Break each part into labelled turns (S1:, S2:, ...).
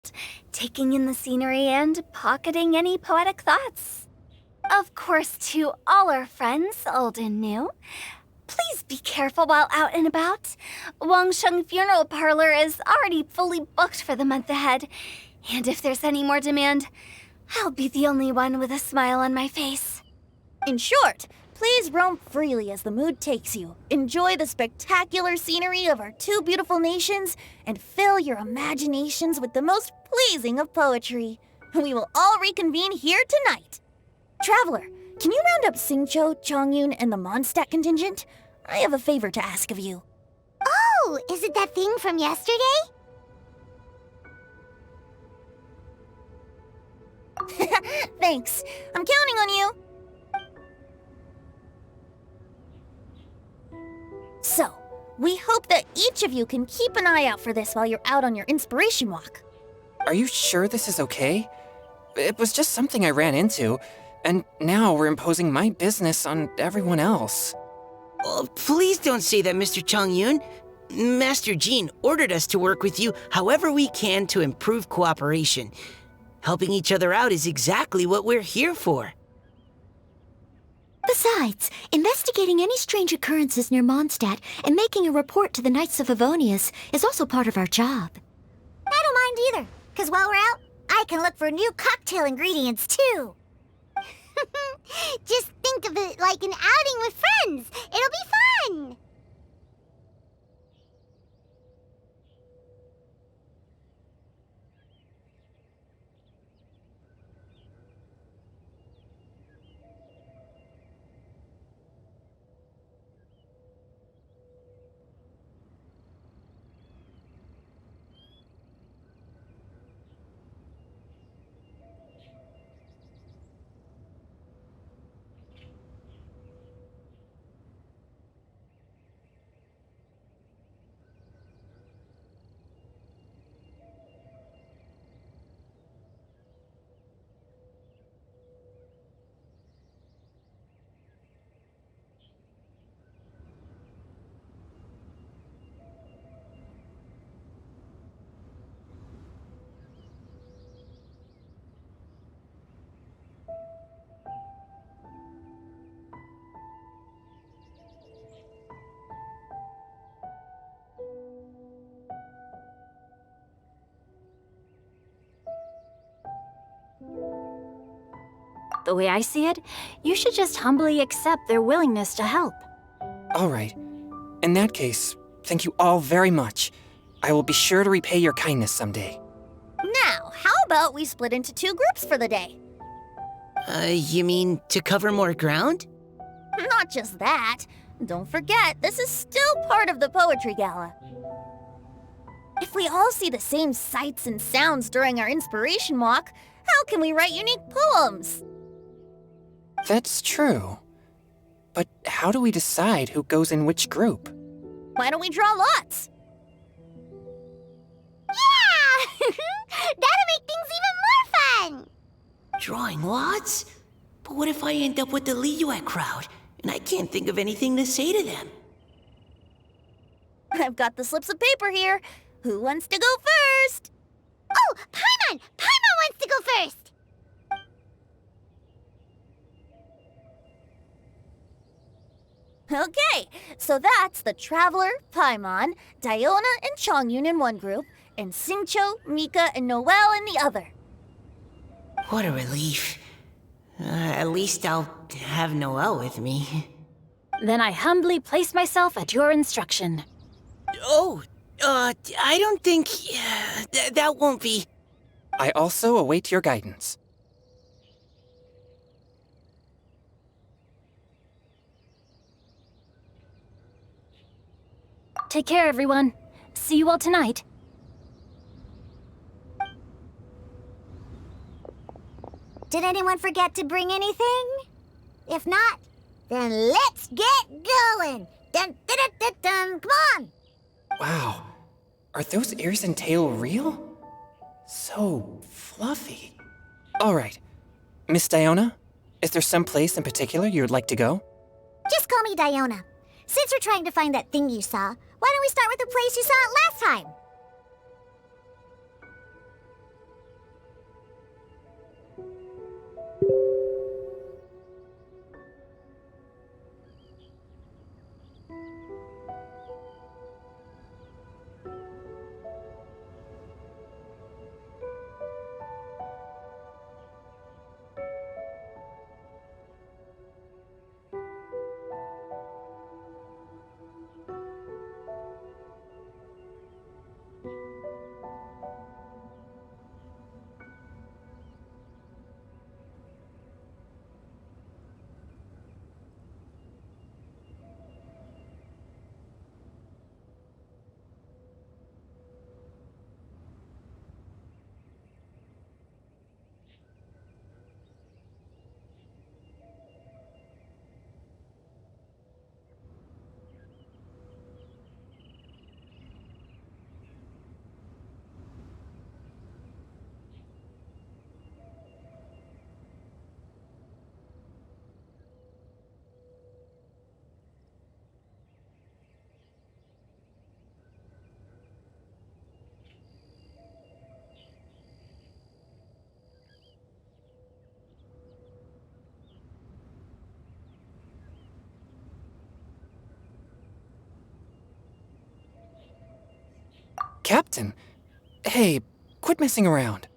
S1: world, taking in the scenery and pocketing any poetic thoughts. Of course, to all our friends, old and new, please be careful while out and about. Wangsheng Funeral Parlor is already fully booked for the month ahead, and if there's any more demand, I'll be the only one with a smile on my face.
S2: In short, please roam freely as the mood takes you. Enjoy the spectacular scenery of our two beautiful nations, and fill your imaginations with the most pleasing of poetry. We will all reconvene here tonight. Traveler, can you round up Xingqiu, Chongyun, and the Mondstadt contingent? I have a favor to ask of you.
S3: Oh, is it that thing from yesterday?
S2: Thanks. I'm counting on you. So, we hope that each of you can keep an eye out for this while you're out on your inspiration walk.
S4: Are you sure this is okay? It was just something I ran into, and now we're imposing my business on everyone else.
S5: Oh, please don't say that, Mr. Chongyun. Master Jean ordered us to work with you however we can to improve cooperation. Helping each other out is exactly what we're here for.
S3: Besides, investigating any strange occurrences near Mondstadt and making a report to the Knights of Favonius is also part of our job. I don't mind either, because while we're out, I can look for new cocktail ingredients too. Just think of it like an outing with friends. It'll be fun!
S1: The way I see it, you should just humbly accept their willingness to help.
S4: All right. In that case, thank you all very much. I will be sure to repay your kindness someday.
S2: Now, how about we split into two groups for the day?
S5: You mean to cover more ground?
S2: Not just that. Don't forget, this is still part of the Poetry Gala. If we all see the same sights and sounds during our inspiration walk, how can we write unique poems?
S4: That's true. But how do we decide who goes in which group?
S2: Why don't we draw lots?
S3: Yeah! That'll make things even more fun!
S5: Drawing lots? But what if I end up with the Liyue crowd, and I can't think of anything to say to them?
S2: I've got the slips of paper here. Who wants to go first?
S3: Oh, Paimon! Paimon wants to go first!
S2: Okay, so that's the Traveler, Paimon, Diona, and Chongyun in one group, and Xingqiu, Mika, and Noelle in the other.
S5: What a relief. At least I'll have Noelle with me.
S1: Then I humbly place myself at your instruction.
S5: Oh, I don't think... that won't be...
S4: I also await your guidance.
S1: Take care, everyone. See you all tonight.
S3: Did anyone forget to bring anything? If not, then let's get going! Dun, dun, dun, dun, dun. Come on!
S4: Wow. Are those ears and tail real? So fluffy. All right. Miss Diona, is there some place in particular you would like to go?
S3: Just call me Diona. Since we're trying to find that thing you saw, why don't we start with the place you saw it last time?
S4: Captain? Hey, quit messing around.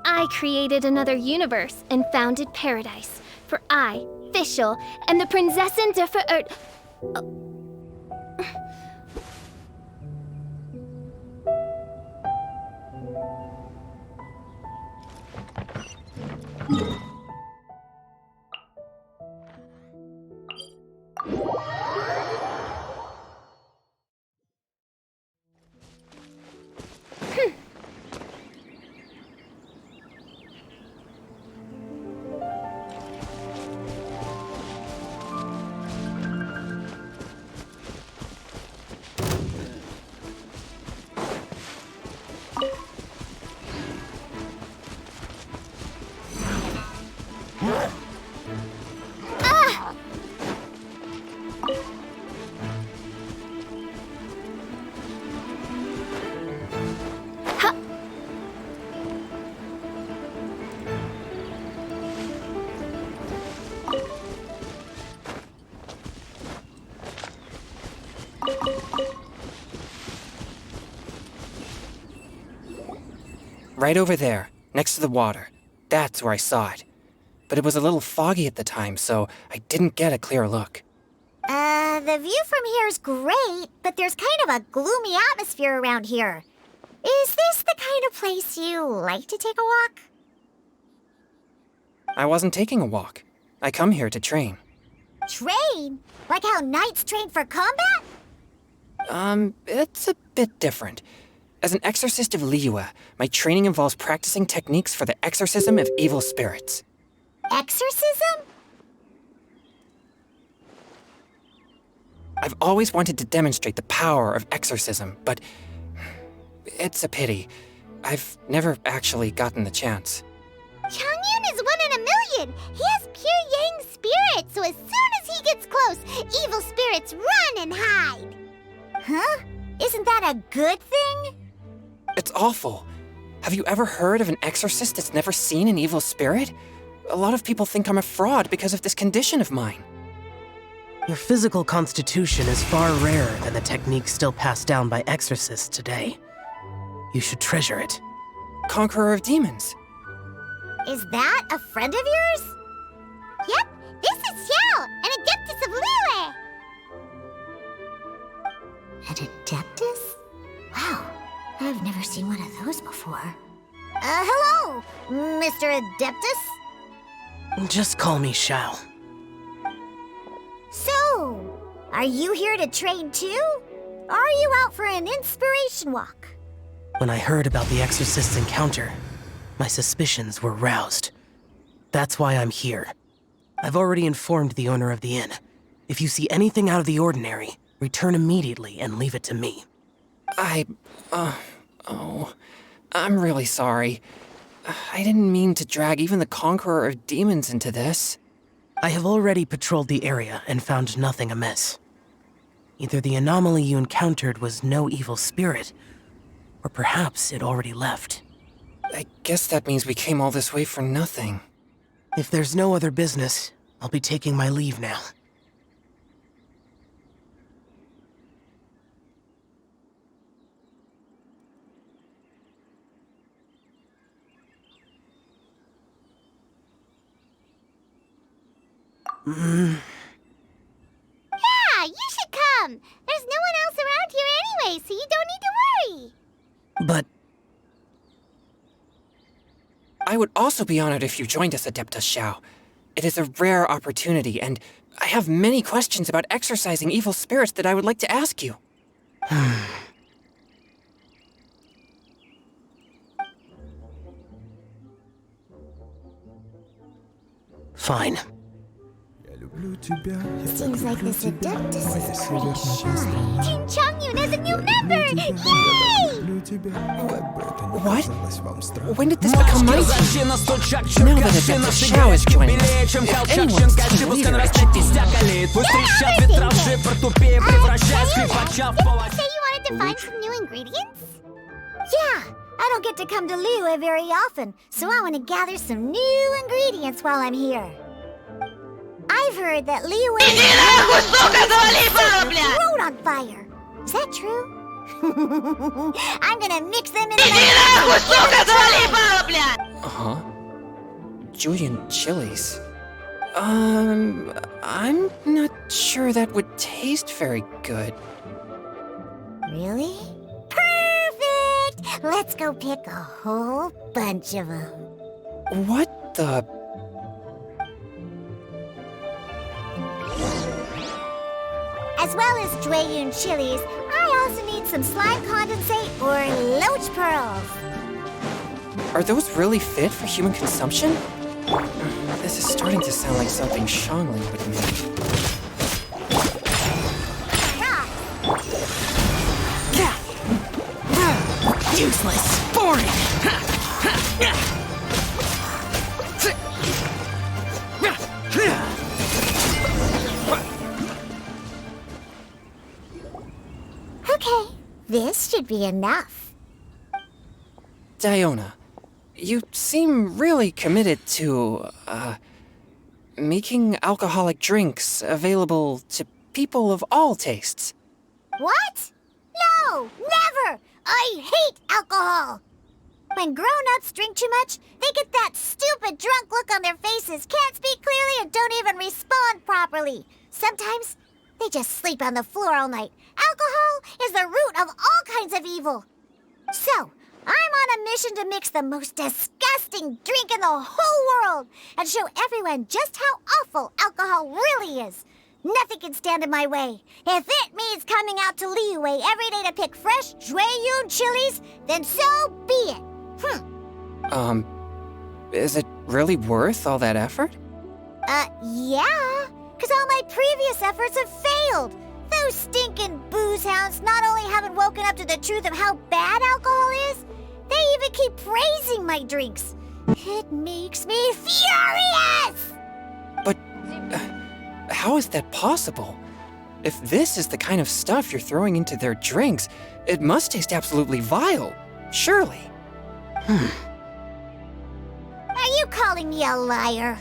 S1: I created another universe and founded paradise. For I, Fischl, am the Prinzessin de
S4: Right over there, next to the water. That's where I saw it. But it was a little foggy at the time, so I didn't get a clear look.
S3: The view from here is great, but there's kind of a gloomy atmosphere around here. Is this the kind of place you like to take a walk?
S4: I wasn't taking a walk. I come here to train.
S3: Train? Like how knights train for combat?
S4: It's a bit different. As an exorcist of Liyue, my training involves practicing techniques for the exorcism of evil spirits.
S3: Exorcism?
S4: I've always wanted to demonstrate the power of exorcism, but it's a pity. I've never actually gotten the chance.
S3: Chongyun is 1 in a million! He has pure yang spirit, so as soon as he gets close, evil spirits run and hide! Huh? Isn't that a good thing?
S4: It's awful. Have you ever heard of an exorcist that's never seen an evil spirit? A lot of people think I'm a fraud because of this condition of mine.
S6: Your physical constitution is far rarer than the techniques still passed down by exorcists today. You should treasure it.
S4: Conqueror of demons.
S3: Is that a friend of yours? Yep, this is Xiao, an Adeptus of Liyue! An Adeptus? Wow, I've never seen one of those before. Hello, Mr. Adeptus?
S6: Just call me Xiao.
S3: So, are you here to train too? Or are you out for an inspiration walk?
S6: When I heard about the exorcist's encounter, my suspicions were roused. That's why I'm here. I've already informed the owner of the inn. If you see anything out of the ordinary, return immediately and leave it to me.
S4: I'm really sorry. I didn't mean to drag even the Conqueror of Demons into this.
S6: I have already patrolled the area and found nothing amiss. Either the anomaly you encountered was no evil spirit, or perhaps it already left.
S4: I guess that means we came all this way for nothing.
S6: If there's no other business, I'll be taking my leave now.
S3: Yeah, you should come! There's no one else around here anyway, so you don't need to worry!
S6: But
S4: I would also be honored if you joined us, Adeptus Xiao. It is a rare opportunity, and I have many questions about exorcising evil spirits that I would like to ask you.
S6: Fine.
S3: Seems like this Adeptus is pretty shy.
S1: Team Changyun is a new member! Yay!
S4: What? When did this become my team? Now that Adeptus Xiao is joining us, if anyone's team leader, it should be me.
S1: Say you wanted to find some new ingredients?
S3: Yeah, I don't get to come to Liyue very often, so I want to gather some new ingredients while I'm here. I've heard that Liyue road on fire. Is that true? I'm gonna mix them in
S4: Uh-huh. Julian chilies. I'm not sure that would taste very good.
S3: Really? Perfect! Let's go pick a whole bunch of them.
S4: What the...
S3: As well as Jueyun chilies, I also need some slime condensate or loach pearls.
S4: Are those really fit for human consumption? This is starting to sound like something Shangli would make.
S5: Useless. Boring.
S3: Okay, this should be enough.
S4: Diona, you seem really committed to, making alcoholic drinks available to people of all tastes.
S3: What? No, never! I hate alcohol! When grown-ups drink too much, they get that stupid drunk look on their faces, can't speak clearly, and don't even respond properly. Sometimes, they just sleep on the floor all night. Alcohol is the root of all kinds of evil. So, I'm on a mission to mix the most disgusting drink in the whole world and show everyone just how awful alcohol really is. Nothing can stand in my way. If it means coming out to Liyue every day to pick fresh Jueyun chilies, then so be it.
S4: Is it really worth all that effort?
S3: Yeah, because all my previous efforts have failed. Those stinking booze hounds not only haven't woken up to the truth of how bad alcohol is, they even keep praising my drinks. It makes me furious!
S4: But how is that possible? If this is the kind of stuff you're throwing into their drinks, it must taste absolutely vile, surely.
S3: Are you calling me a liar?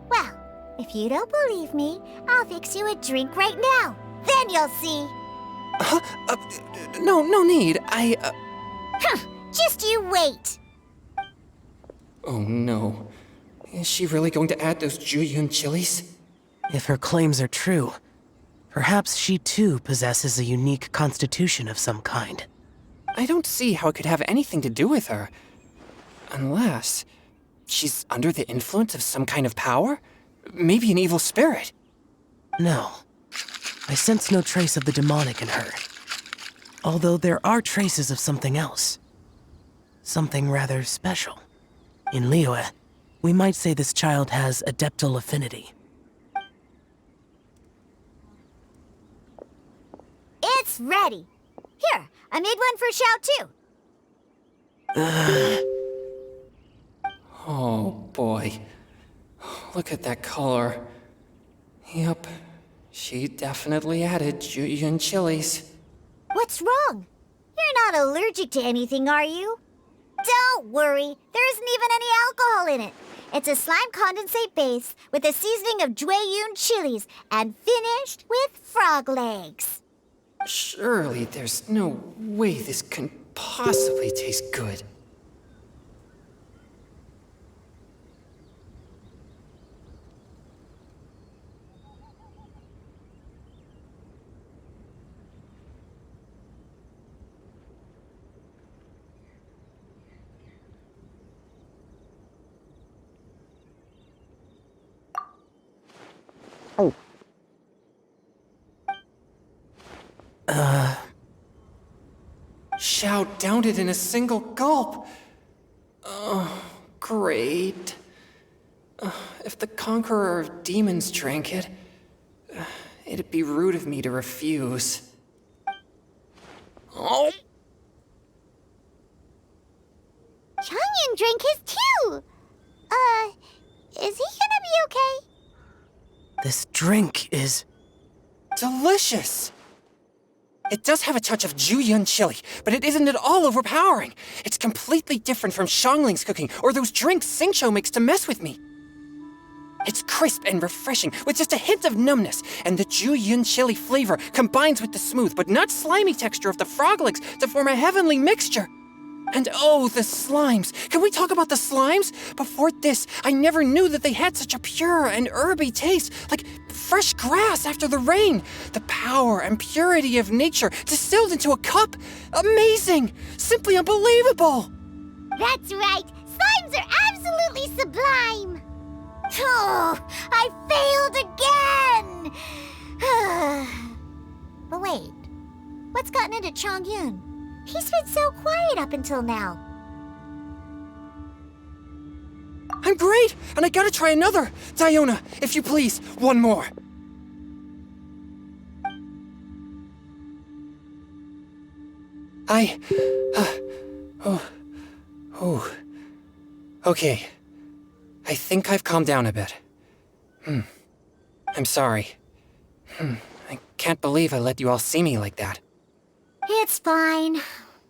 S3: Well, if you don't believe me, I'll fix you a drink right now. Then you'll see.
S4: No need.
S3: Just you wait.
S4: Oh no. Is she really going to add those Jueyun chilies?
S6: If her claims are true, perhaps she too possesses a unique constitution of some kind.
S4: I don't see how it could have anything to do with her. Unless she's under the influence of some kind of power? Maybe an evil spirit.
S6: No. I sense no trace of the demonic in her. Although there are traces of something else. Something rather special. In Liyue, we might say this child has adeptal affinity.
S3: It's ready. Here, I made one for Xiao too.
S4: Oh boy. Look at that color. Yep. She definitely added Jueyun chilies.
S3: What's wrong? You're not allergic to anything, are you? Don't worry, there isn't even any alcohol in it. It's a slime condensate base with a seasoning of Jueyun chilies and finished with frog legs.
S4: Surely there's no way this can possibly taste good. Xiao downed it in a single gulp. Oh, great. If the conqueror of demons drank it, it'd be rude of me to refuse. Oh!
S3: Changyun drank his too! Is he gonna be okay?
S6: This drink is...
S4: Delicious! It does have a touch of Juyun chili, but it isn't at all overpowering. It's completely different from Xiangling's cooking or those drinks Xingqiu makes to mess with me. It's crisp and refreshing, with just a hint of numbness, and the Juyun chili flavor combines with the smooth but not slimy texture of the frog legs to form a heavenly mixture. And oh, the slimes! Can we talk about the slimes? Before this, I never knew that they had such a pure and herby taste, like fresh grass after the rain. The power and purity of nature distilled into a cup. Amazing! Simply unbelievable!
S3: That's right! Slimes are absolutely sublime! Oh, I failed again! But wait, what's gotten into Changyun? He's been so quiet up until now.
S4: I'm great, and I gotta try another. Diona, if you please, one more. Okay. I think I've calmed down a bit. I'm sorry. I can't believe I let you all see me like that.
S3: It's fine.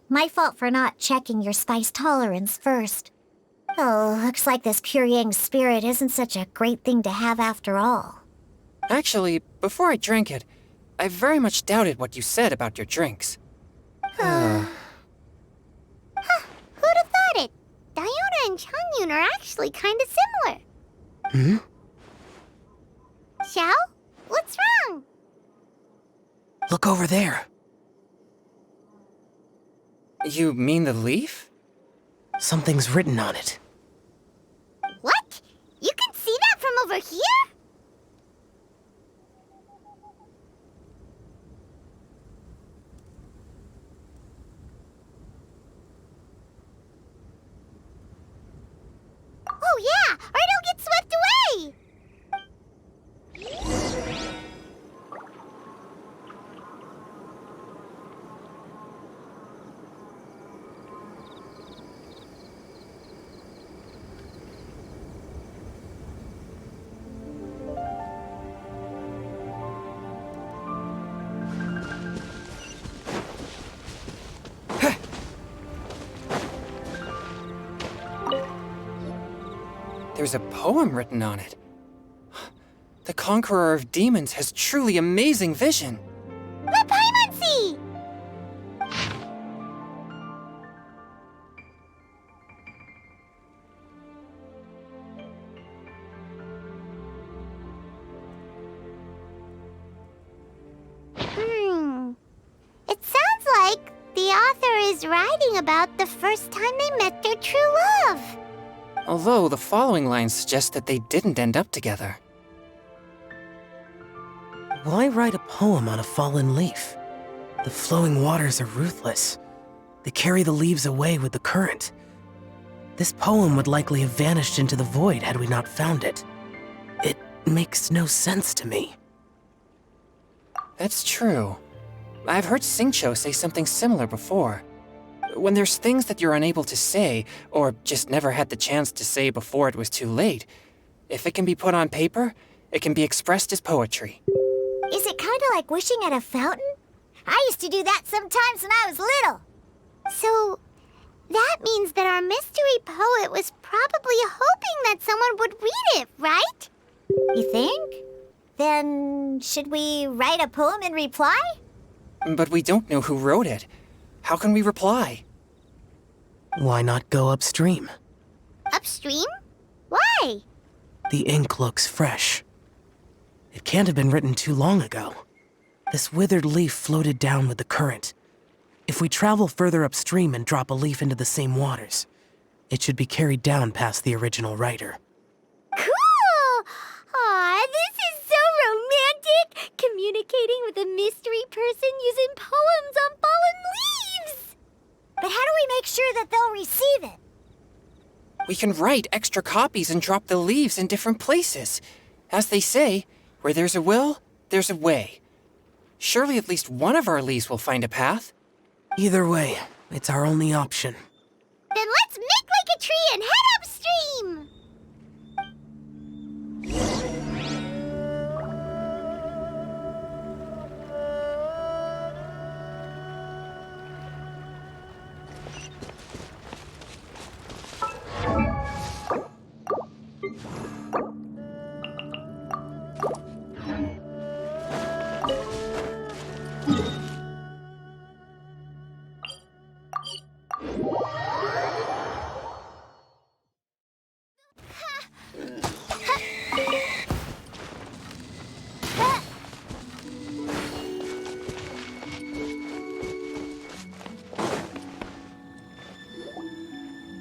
S3: My fault for not checking your spice tolerance first. Oh, looks like this pure yang spirit isn't such a great thing to have after all.
S4: Actually, before I drank it, I very much doubted what you said about your drinks.
S3: Who'd have thought it? Diona and Changyun are actually kind of similar. Xiao? What's wrong?
S6: Look over there.
S4: You mean the leaf?
S6: Something's written on it.
S3: What? You can see that from over here? Oh yeah, or it'll get swept away!
S4: There's a poem written on it. The conqueror of demons has truly amazing vision.
S3: The Paimon! It sounds like the author is writing about the first time they met their true love.
S4: Although the following lines suggest that they didn't end up together.
S6: Why write a poem on a fallen leaf? The flowing waters are ruthless. They carry the leaves away with the current. This poem would likely have vanished into the void had we not found it. It makes no sense to me.
S4: That's true. I've heard Xingqiu say something similar before. When there's things that you're unable to say, or just never had the chance to say before it was too late, if it can be put on paper, it can be expressed as poetry.
S3: Is it kind of like wishing at a fountain? I used to do that sometimes when I was little. So, that means that our mystery poet was probably hoping that someone would read it, right? You think? Then, should we write a poem in reply?
S4: But we don't know who wrote it. How can we reply?
S6: Why not go upstream?
S3: Upstream? Why?
S6: The ink looks fresh. It can't have been written too long ago. This withered leaf floated down with the current. If we travel further upstream and drop a leaf into the same waters, it should be carried down past the original writer.
S3: Cool! Aw, this is so romantic! Communicating with a mystery person using poems on fallen leaves! But how do we make sure that they'll receive it?
S4: We can write extra copies and drop the leaves in different places. As they say, where there's a will, there's a way. Surely at least one of our leaves will find a path.
S6: Either way, it's our only option.
S3: Then let's make like a tree and head upstream!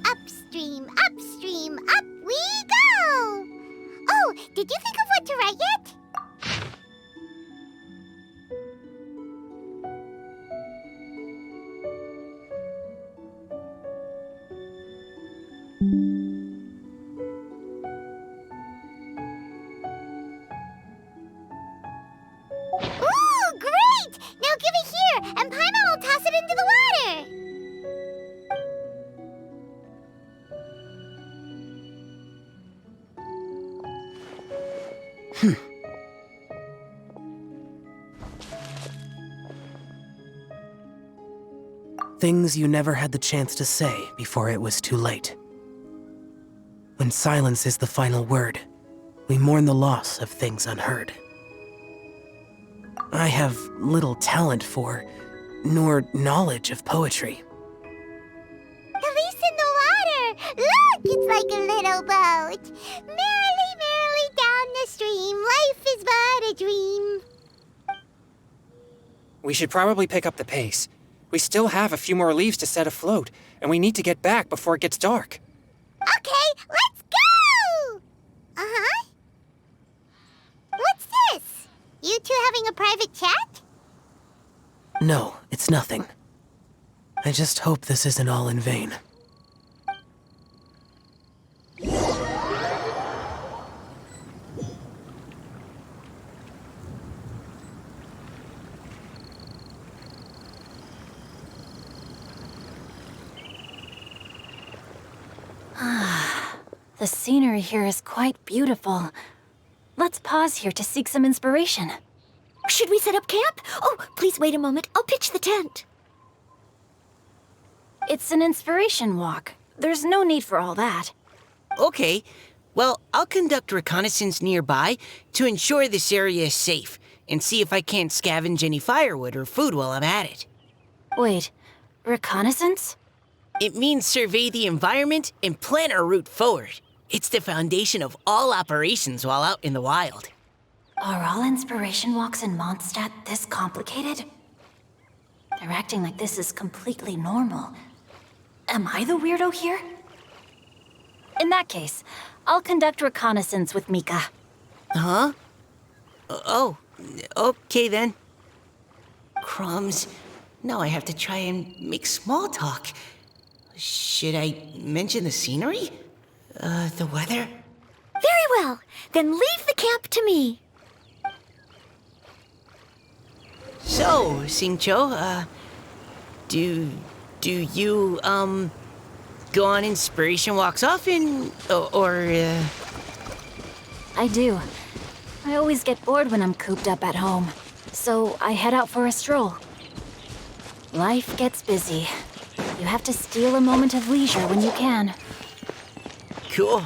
S3: Upstream, upstream, up we go! Oh, did you think of what to write yet? Ooh, great! Now give it here, and Paimon will toss it into the water!
S6: Things you never had the chance to say before it was too late. When silence is the final word, we mourn the loss of things unheard. I have little talent for, nor knowledge of poetry.
S3: At least in the water! Look, it's like a little boat! Merrily, merrily down the stream, life is but a dream.
S4: We should probably pick up the pace. We still have a few more leaves to set afloat, and we need to get back before it gets dark.
S3: Okay, let's go! Uh-huh. What's this? You two having a private chat?
S6: No, it's nothing. I just hope this isn't all in vain.
S1: The scenery here is quite beautiful. Let's pause here to seek some inspiration.
S3: Should we set up camp? Oh, please wait a moment. I'll pitch the tent.
S1: It's an inspiration walk. There's no need for all that.
S5: Okay, well, I'll conduct reconnaissance nearby to ensure this area is safe and see if I can't scavenge any firewood or food while I'm at it.
S1: Wait, reconnaissance?
S5: It means survey the environment and plan our route forward. It's the foundation of all operations while out in the wild.
S1: Are all inspiration walks in Mondstadt this complicated? They're acting like this is completely normal. Am I the weirdo here? In that case, I'll conduct reconnaissance with Mika.
S5: Huh? Oh, okay then. Crumbs. Now I have to try and make small talk. Should I mention the scenery? The weather?
S3: Very well. Then leave the camp to me.
S5: So, Xingqiu, do you, go on inspiration walks often, or
S1: I do. I always get bored when I'm cooped up at home, so I head out for a stroll. Life gets busy. You have to steal a moment of leisure when you can.
S5: Cool.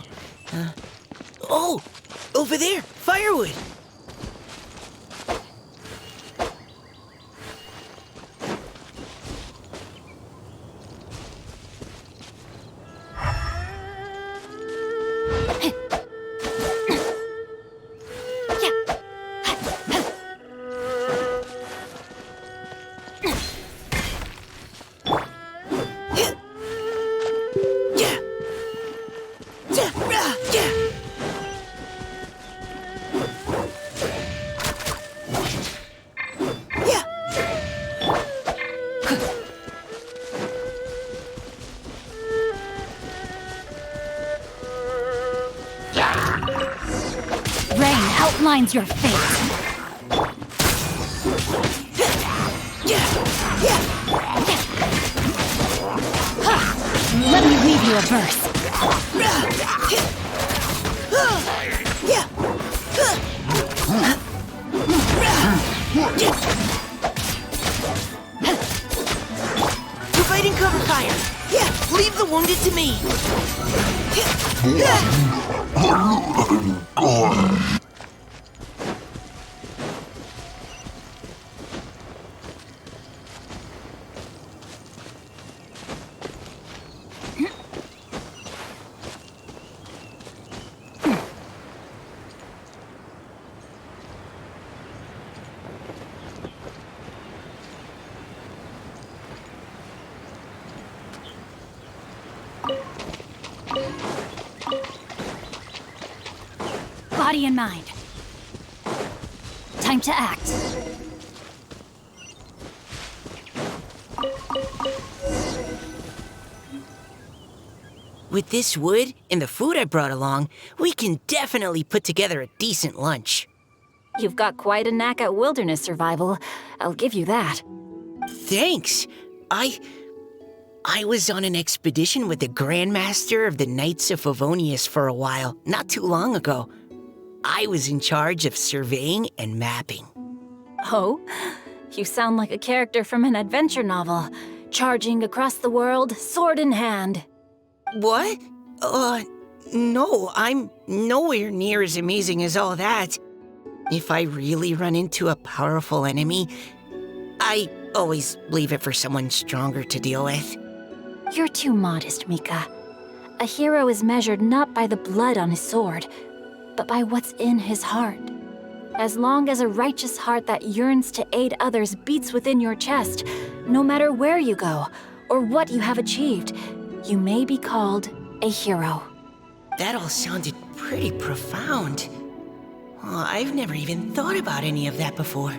S5: Oh, over there, firewood.
S1: outlines your fate. Let me read you a verse.
S5: Providing cover fire. Leave the wounded to me.
S1: Body and mind. Time to act.
S5: With this wood and the food I brought along, we can definitely put together a decent lunch.
S1: You've got quite a knack at wilderness survival. I'll give you that.
S5: Thanks. I was on an expedition with the Grandmaster of the Knights of Favonius for a while, not too long ago. I was in charge of surveying and mapping.
S1: Oh? You sound like a character from an adventure novel. Charging across the world, sword in hand.
S5: What? No, I'm nowhere near as amazing as all that. If I really run into a powerful enemy, I always leave it for someone stronger to deal with.
S1: You're too modest, Mika. A hero is measured not by the blood on his sword, but by what's in his heart. As long as a righteous heart that yearns to aid others beats within your chest, no matter where you go or what you have achieved, you may be called a hero.
S5: That all sounded pretty profound. Oh, I've never even thought about any of that before.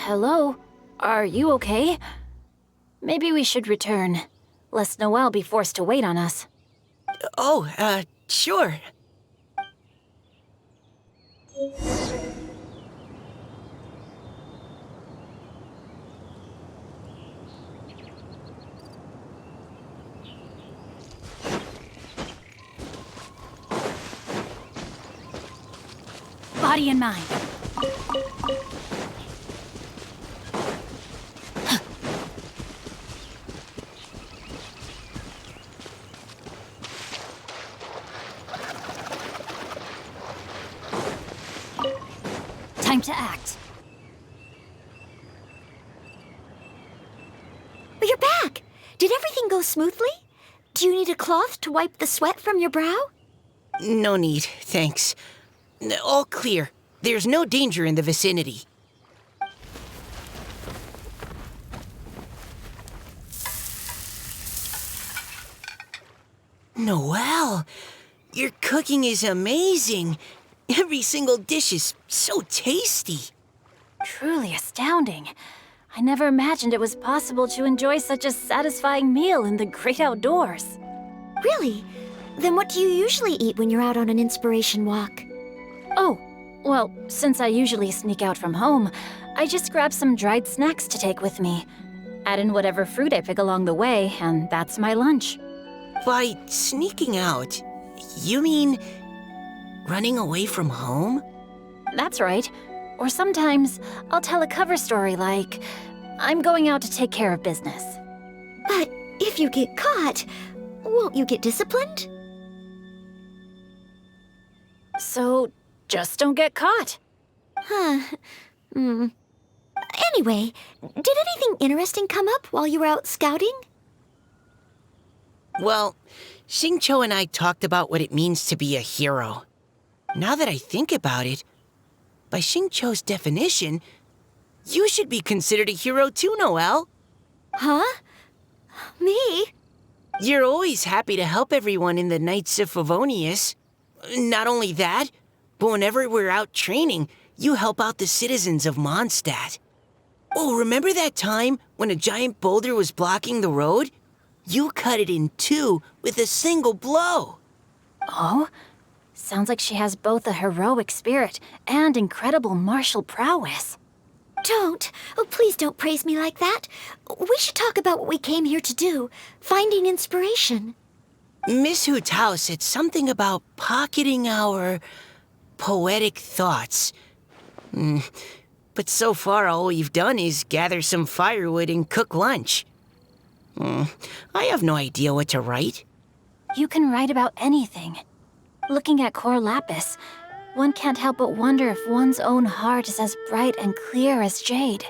S1: Hello? Are you okay? Maybe we should return, lest Noelle be forced to wait on us.
S5: Oh, sure.
S1: Body and mind. Time to act.
S3: You're back! Did everything go smoothly? Do you need a cloth to wipe the sweat from your brow?
S5: No need, thanks. All clear. There's no danger in the vicinity. Noelle, your cooking is amazing. Every single dish is so tasty.
S1: Truly astounding. I never imagined it was possible to enjoy such a satisfying meal in the great outdoors.
S3: Really? Then what do you usually eat when you're out on an inspiration walk?
S1: Oh, well, since I usually sneak out from home, I just grab some dried snacks to take with me. Add in whatever fruit I pick along the way, and that's my lunch.
S5: By sneaking out, you mean running away from home?
S1: That's right. Or sometimes I'll tell a cover story like, I'm going out to take care of business.
S3: But if you get caught, won't you get disciplined?
S1: So just don't get caught.
S3: Anyway, did anything interesting come up while you were out scouting?
S5: Well, Xingqiu and I talked about what it means to be a hero. Now that I think about it, by Xingqiu's definition, you should be considered a hero too, Noelle.
S3: Huh? Me?
S5: You're always happy to help everyone in the Knights of Favonius. Not only that, but whenever we're out training, you help out the citizens of Mondstadt. Oh, remember that time when a giant boulder was blocking the road? You cut it in two with a single blow.
S1: Oh?
S7: Sounds like she has both a heroic spirit and incredible martial prowess.
S3: Don't. Oh, please don't praise me like that. We should talk about what we came here to do. Finding inspiration.
S5: Miss Hu Tao said something about pocketing our poetic thoughts. But so far, all we've done is gather some firewood and cook lunch. I have no idea what to write.
S7: You can write about anything. Looking at Cor Lapis, one can't help but wonder if one's own heart is as bright and clear as jade.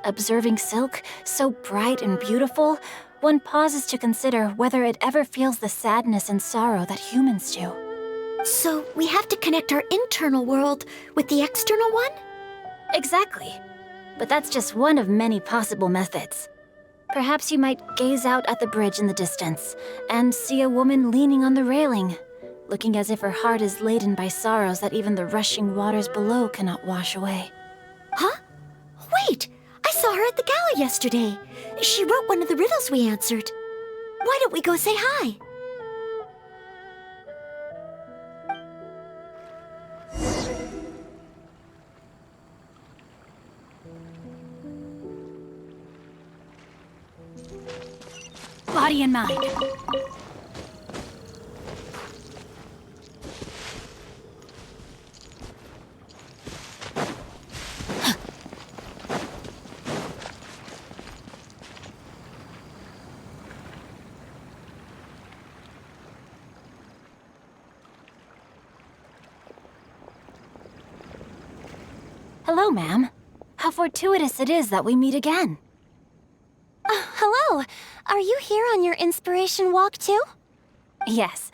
S7: Observing silk, so bright and beautiful, one pauses to consider whether it ever feels the sadness and sorrow that humans do.
S3: So we have to connect our internal world with the external one?
S7: Exactly. But that's just one of many possible methods. Perhaps you might gaze out at the bridge in the distance and see a woman leaning on the railing, looking as if her heart is laden by sorrows that even the rushing waters below cannot wash away.
S3: Huh? Wait! I saw her at the gala yesterday. She wrote one of the riddles we answered. Why don't we go say hi?
S7: Body and mind. Hello, ma'am. How fortuitous it is that we meet again.
S1: Hello. Are you here on your inspiration walk too?
S7: Yes.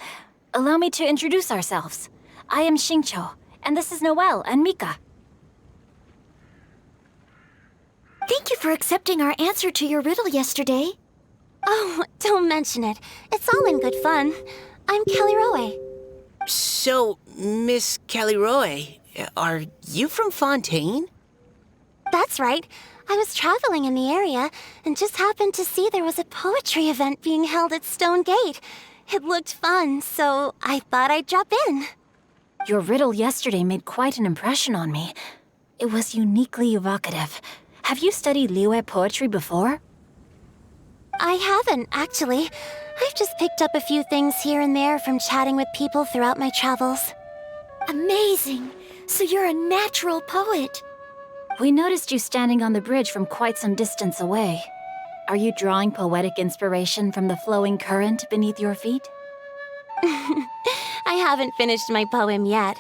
S7: Allow me to introduce ourselves. I am Xingqiu, and this is Noelle and Mika.
S3: Thank you for accepting our answer to your riddle yesterday.
S1: Oh, don't mention it. It's all in good fun. I'm Kelly Roe.
S5: So, Miss Caliroe, are you from Fontaine?
S1: That's right. I was traveling in the area and just happened to see there was a poetry event being held at Stone Gate. It looked fun, so I thought I'd drop in.
S7: Your riddle yesterday made quite an impression on me. It was uniquely evocative. Have you studied Liyue poetry before?
S1: I haven't, actually. I've just picked up a few things here and there from chatting with people throughout my travels.
S3: Amazing! So you're a natural poet.
S7: We noticed you standing on the bridge from quite some distance away. Are you drawing poetic inspiration from the flowing current beneath your feet?
S1: I haven't finished my poem yet.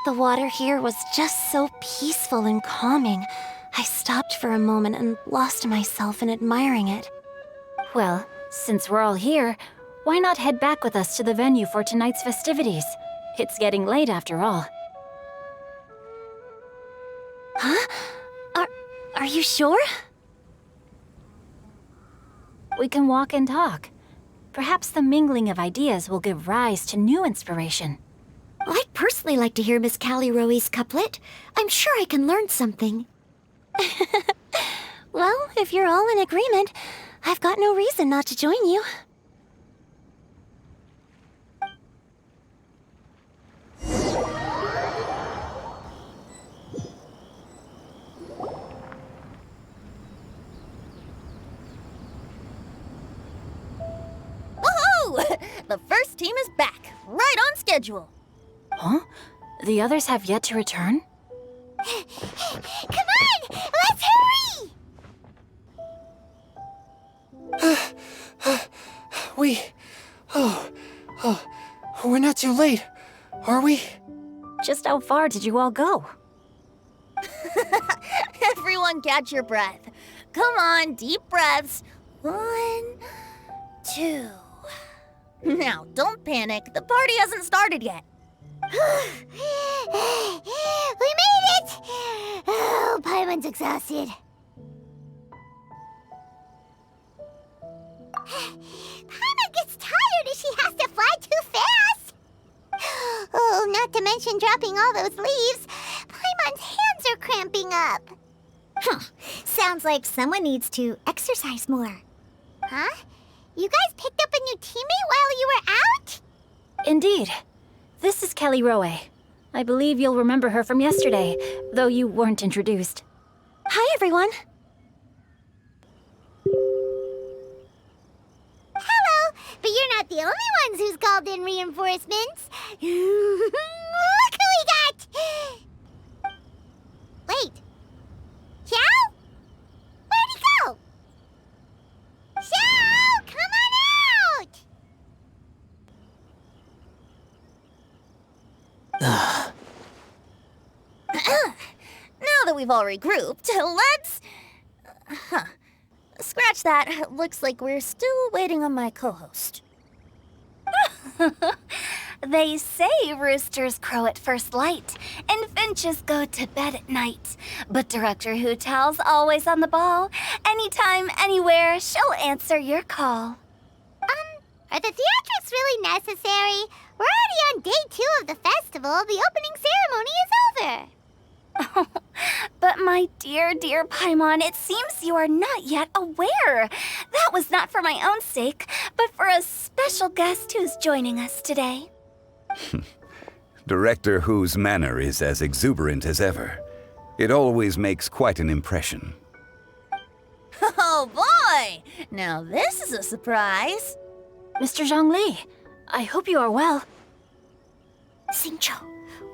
S1: The water here was just so peaceful and calming. I stopped for a moment and lost myself in admiring it.
S7: Well, since we're all here, why not head back with us to the venue for tonight's festivities? It's getting late after all.
S1: Huh? Are you sure?
S7: We can walk and talk. Perhaps the mingling of ideas will give rise to new inspiration.
S3: I'd personally like to hear Miss Callie Roe's couplet. I'm sure I can learn something.
S1: Well, if you're all in agreement, I've got no reason not to join you.
S2: Woohoo! The first team is back, right on schedule.
S7: Huh? The others have yet to return?
S3: Come on! Let's hurry!
S4: We're not too late, are we?
S7: Just how far did you all go?
S2: Everyone catch your breath. Come on, deep breaths. 1, 2. Now, don't panic. The party hasn't started yet.
S3: We made it! Oh, Paimon's exhausted. Paimon gets tired if she has to fly too fast. Oh, not to mention dropping all those leaves. Paimon's hands are cramping up. Sounds like someone needs to exercise more. Huh? You guys picked up a new teammate while you were out?
S7: Indeed. This is Kelly Rowe. I believe you'll remember her from yesterday, though you weren't introduced.
S3: Hi, everyone.
S2: Hello, but you're not the only ones who's called in reinforcements. Look who we got! Wait. Xiao? Where'd he go? Xiao, come on out! Now that we've all regrouped, let's... Scratch that. Looks like we're still waiting on my co-host.
S1: They say roosters crow at first light, and finches go to bed at night. But Director Hootal's always on the ball. Anytime, anywhere, she'll answer your call.
S2: Are the theatrics really necessary? We're already on day 2 of the festival. The opening ceremony is over.
S1: But my dear, dear Paimon, it seems you are not yet aware. That was not for my own sake, but for a special guest who's joining us today.
S8: Director Who's manner is as exuberant as ever. It always makes quite an impression.
S2: Oh boy! Now this is a surprise.
S7: Mr. Zhongli, I hope you are well.
S3: Xingqiu,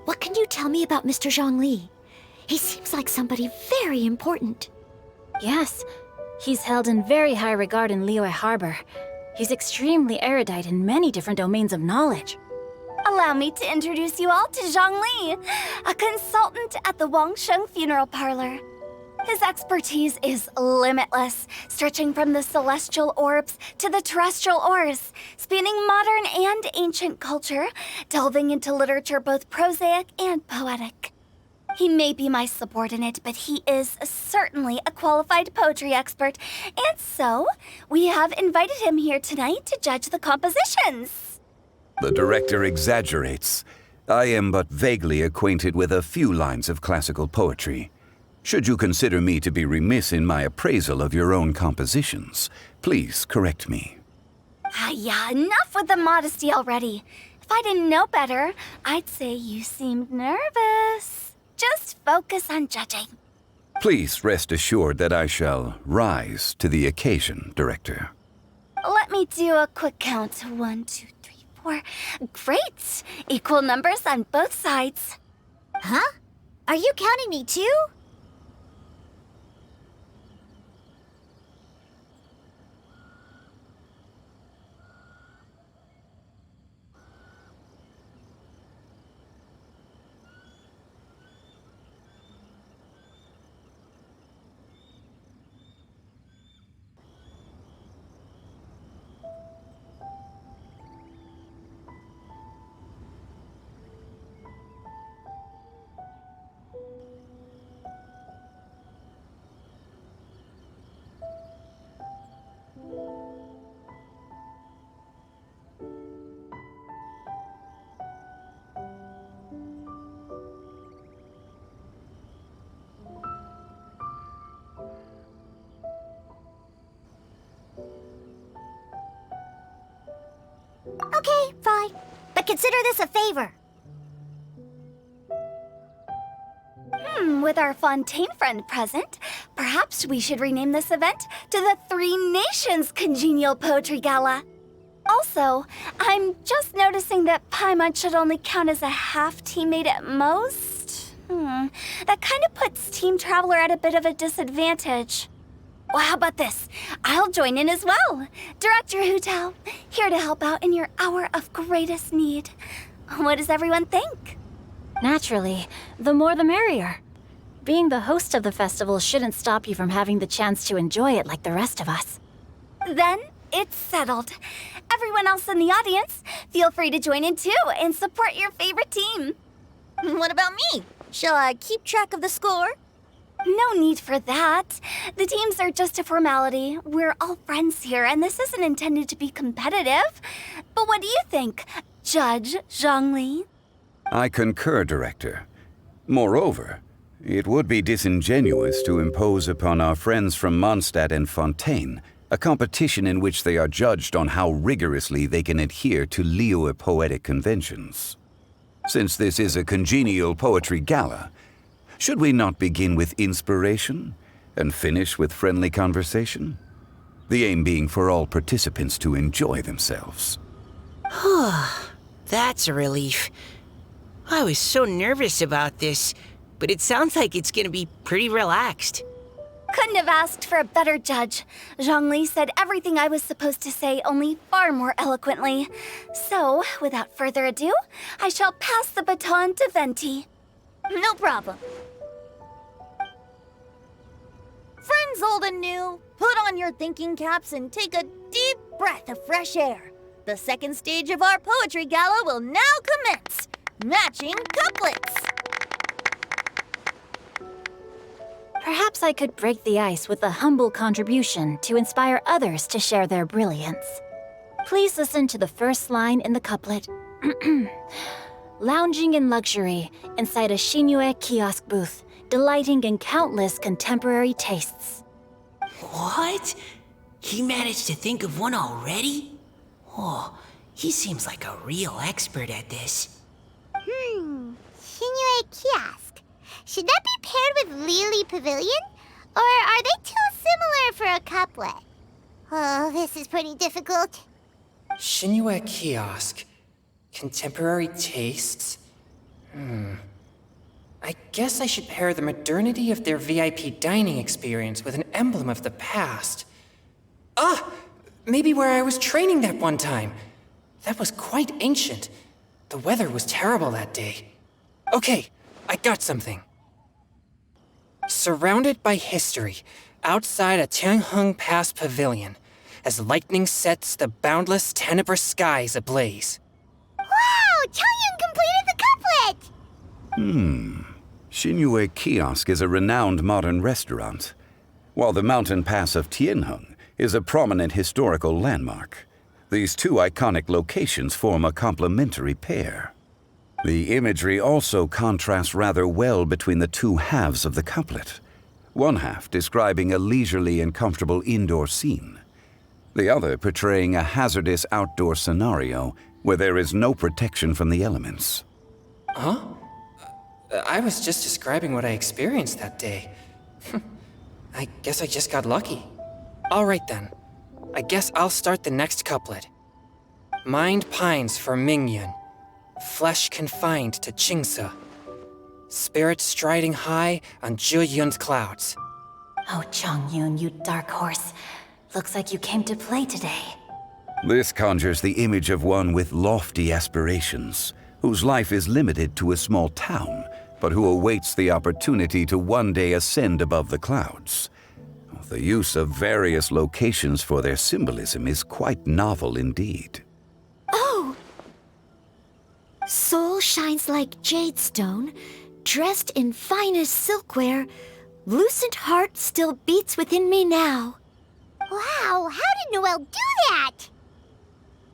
S3: what can you tell me about Mr. Zhongli? He seems like somebody very important.
S7: Yes, he's held in very high regard in Liyue Harbor. He's extremely erudite in many different domains of knowledge.
S1: Allow me to introduce you all to Zhang Li, a consultant at the Wangsheng Funeral Parlor. His expertise is limitless, stretching from the celestial orbs to the terrestrial ores, spanning modern and ancient culture, delving into literature both prosaic and poetic. He may be my subordinate, but he is certainly a qualified poetry expert, and so we have invited him here tonight to judge the compositions.
S8: The director exaggerates. I am but vaguely acquainted with a few lines of classical poetry. Should you consider me to be remiss in my appraisal of your own compositions, please correct me.
S1: Yeah, enough with the modesty already. If I didn't know better, I'd say you seemed nervous. Just focus on judging.
S8: Please rest assured that I shall rise to the occasion, Director.
S1: Let me do a quick count. 1, 2, 3, 4. Great! Equal numbers on both sides.
S2: Huh? Are you counting me too? Okay, fine. But consider this a favor.
S1: With our Fontaine friend present, perhaps we should rename this event to the Three Nations Congenial Poetry Gala. Also, I'm just noticing that Paimon should only count as a half teammate at most. That kind of puts Team Traveler at a bit of a disadvantage. Well, how about this? I'll join in as well. Director Hootal, here to help out in your hour of greatest need. What does everyone think?
S7: Naturally, the more the merrier. Being the host of the festival shouldn't stop you from having the chance to enjoy it like the rest of us.
S1: Then it's settled. Everyone else in the audience, feel free to join in too and support your favorite team.
S2: What about me? Shall I keep track of the score?
S1: No need for that. The teams are just a formality. We're all friends here, and this isn't intended to be competitive. But what do you think, Judge Zhongli?
S8: I concur, Director. Moreover, it would be disingenuous to impose upon our friends from Mondstadt and Fontaine a competition in which they are judged on how rigorously they can adhere to Liyue poetic conventions. Since this is a congenial poetry gala, should we not begin with inspiration and finish with friendly conversation? The aim being for all participants to enjoy themselves.
S5: That's a relief. I was so nervous about this, but it sounds like it's gonna be pretty relaxed.
S1: Couldn't have asked for a better judge. Zhongli said everything I was supposed to say, only far more eloquently. So, without further ado, I shall pass the baton to Venti.
S2: No problem. Friends old and new, put on your thinking caps and take a deep breath of fresh air. The second stage of our poetry gala will now commence. Matching couplets.
S7: Perhaps I could break the ice with a humble contribution to inspire others to share their brilliance. Please listen to the first line in the couplet. Lounging in luxury inside a Shinue kiosk booth, delighting in countless contemporary tastes.
S5: What? He managed to think of one already? Oh, he seems like a real expert at this.
S3: Shinue Kiosk. Should that be paired with Lily Pavilion? Or are they too similar for a couplet? Oh, this is pretty difficult.
S4: Shinue Kiosk. Contemporary tastes? I guess I should pair the modernity of their VIP dining experience with an emblem of the past. Maybe where I was training that one time. That was quite ancient. The weather was terrible that day. Okay, I got something. Surrounded by history, outside a Tianheng Pass pavilion, as lightning sets the boundless tenebrous skies ablaze.
S3: Wow! Changyun completed the couplet!
S8: Shinue Kiosk is a renowned modern restaurant, while the mountain pass of Tianheng is a prominent historical landmark. These two iconic locations form a complementary pair. The imagery also contrasts rather well between the two halves of the couplet, one half describing a leisurely and comfortable indoor scene, the other portraying a hazardous outdoor scenario where there is no protection from the elements.
S4: Huh? I was just describing what I experienced that day. I guess I just got lucky. All right then. I guess I'll start the next couplet. Mind pines for Mingyun, flesh confined to Qingse, spirit striding high on Zhiyun's clouds.
S7: Oh, Changyun, you dark horse. Looks like you came to play today.
S8: This conjures the image of one with lofty aspirations, whose life is limited to a small town, but who awaits the opportunity to one day ascend above the clouds. The use of various locations for their symbolism is quite novel indeed.
S3: Oh! Soul shines like jadestone, dressed in finest silkware. Lucent heart still beats within me now. Wow, how did Noelle do that?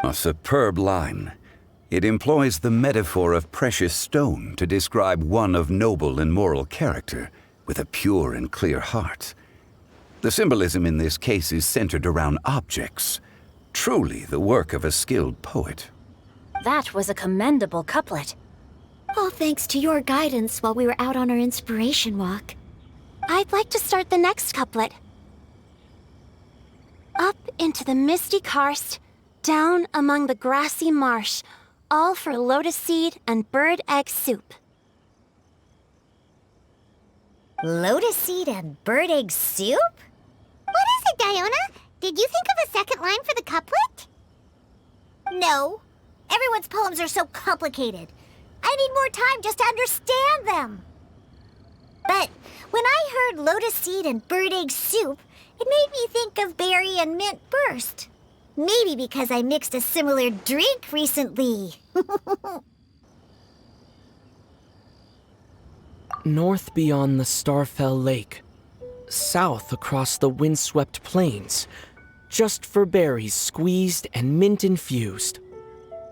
S8: A superb line. It employs the metaphor of precious stone to describe one of noble and moral character, with a pure and clear heart. The symbolism in this case is centered around objects, truly the work of a skilled poet.
S7: That was a commendable couplet.
S3: All thanks to your guidance while we were out on our inspiration walk. I'd like to start the next couplet. Up into the misty karst, down among the grassy marsh, all for lotus seed and bird egg soup. Lotus seed and bird egg soup? What is it, Diona? Did you think of a second line for the couplet? No. Everyone's poems are so complicated. I need more time just to understand them. But when I heard lotus seed and bird egg soup, it made me think of berry and mint burst. Maybe because I mixed a similar drink recently.
S9: North beyond the Starfell Lake. South across the windswept plains. Just for berries squeezed and mint infused.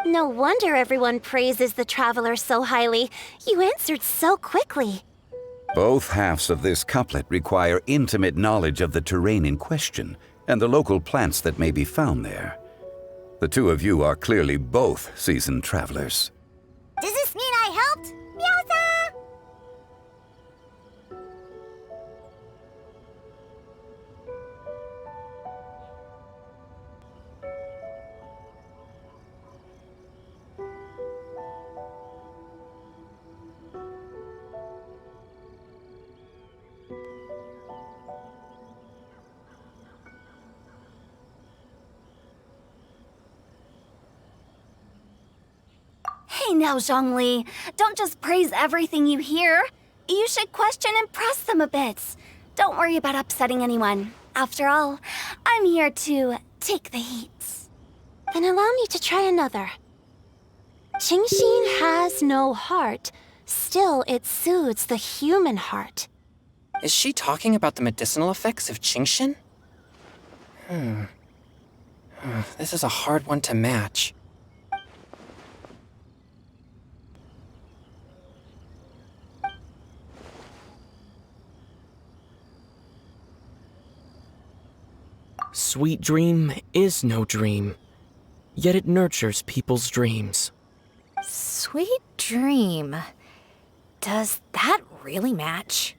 S3: No wonder everyone praises the traveler so highly. You answered so quickly.
S8: Both halves of this couplet require intimate knowledge of the terrain in question and the local plants that may be found there. The two of you are clearly both seasoned travelers.
S3: Does this mean I
S1: now, Zhongli. Don't just praise everything you hear. You should question and press them a bit. Don't worry about upsetting anyone. After all, I'm here to take the heat.
S7: Then allow me to try another. Qingxin has no heart. Still, it soothes the human heart.
S4: Is she talking about the medicinal effects of Qingxin? This is a hard one to match.
S9: Sweet dream is no dream, yet it nurtures people's dreams.
S2: Sweet dream. Does that really match?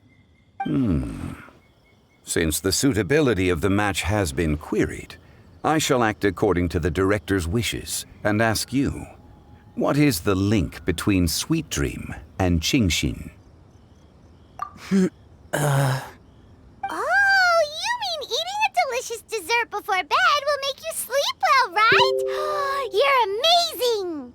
S8: Since the suitability of the match has been queried, I shall act according to the director's wishes and ask you, what is the link between Sweet Dream and Qingxin?
S3: Oh, you mean eating a delicious dessert before bed will make you sleep well, right? You're amazing!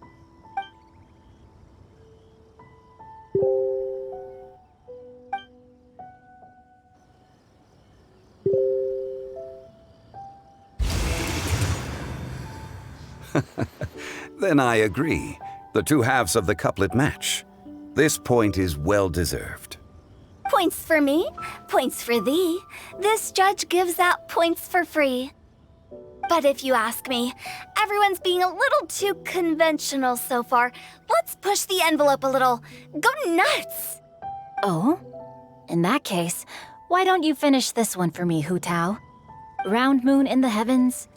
S8: Then I agree. The two halves of the couplet match. This point is well deserved.
S1: Points for me, points for thee. This judge gives out points for free. But if you ask me, everyone's being a little too conventional so far. Let's push the envelope a little. Go nuts!
S7: Oh? In that case, why don't you finish this one for me, Hu Tao? Round moon in the heavens,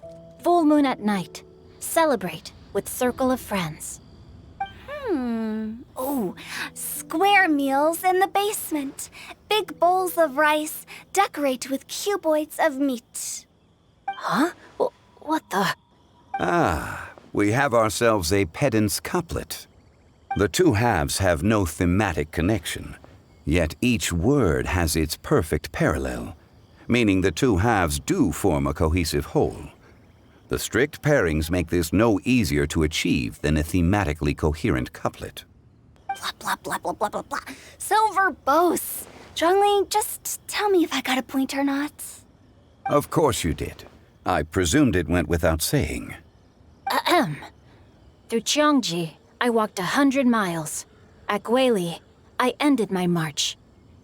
S7: full moon at night. Celebrate with circle of friends.
S1: Oh, square meals in the basement. Big bowls of rice, decorate with cuboids of meat.
S7: Huh? What the?
S8: We have ourselves a pedant's couplet. The two halves have no thematic connection, yet each word has its perfect parallel, meaning the two halves do form a cohesive whole. The strict pairings make this no easier to achieve than a thematically coherent couplet.
S1: Blah, blah, blah, blah, blah, blah, blah. So verbose. Zhongli, just tell me if I got a point or not.
S8: Of course you did. I presumed it went without saying.
S7: Ahem. Through Cheongji, I walked 100 miles. At Guili, I ended my march.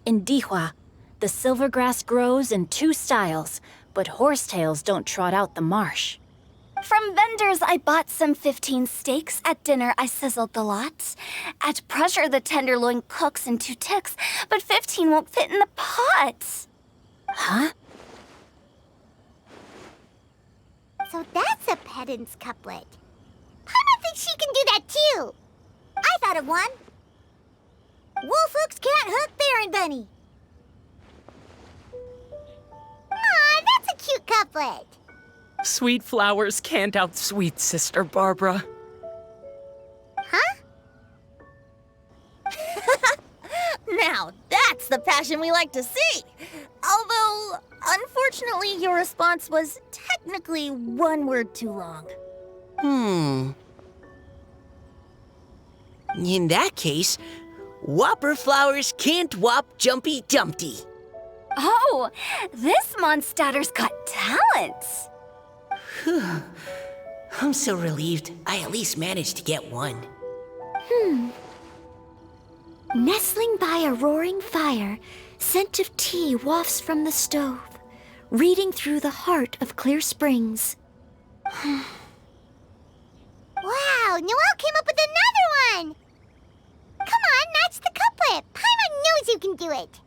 S7: In Dihua, the silver grass grows in 2 styles, but horsetails don't trot out the marsh.
S1: From vendors, I bought some 15 steaks. At dinner, I sizzled the lot. At pressure, the tenderloin cooks in 2 ticks, but 15 won't fit in the pot.
S7: Huh?
S3: So that's a pedant's couplet. Paimon thinks she can do that too. I thought of one. Wolf hooks can't hook Baron Bunny. Aw, that's a cute couplet.
S9: Sweet flowers can't outsweet Sister Barbara.
S3: Huh?
S2: Now, that's the passion we like to see. Although, unfortunately, your response was technically 1 word too long.
S5: In that case, Whopper flowers can't whop Jumpy Dumpty.
S1: Oh, this monster's got talent.
S5: I'm so relieved I at least managed to get one.
S3: Nestling by a roaring fire, scent of tea wafts from the stove, reading through the heart of clear springs. Wow, Noelle came up with another one! Come on, match the couplet. Paimon knows you can do it.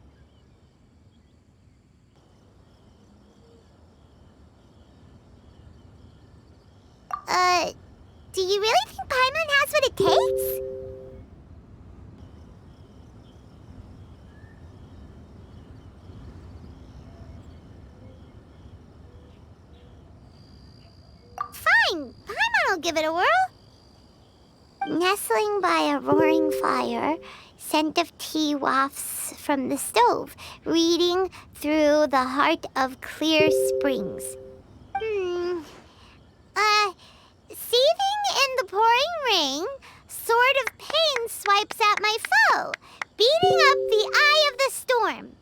S3: Do you really think Paimon has what it takes? Fine, Paimon will give it a whirl. Nestling by a roaring fire, scent of tea wafts from the stove, reading through the heart of clear springs. Seething in the pouring rain,
S10: Sword of Pain swipes at my foe, beating up the Eye of the Storm.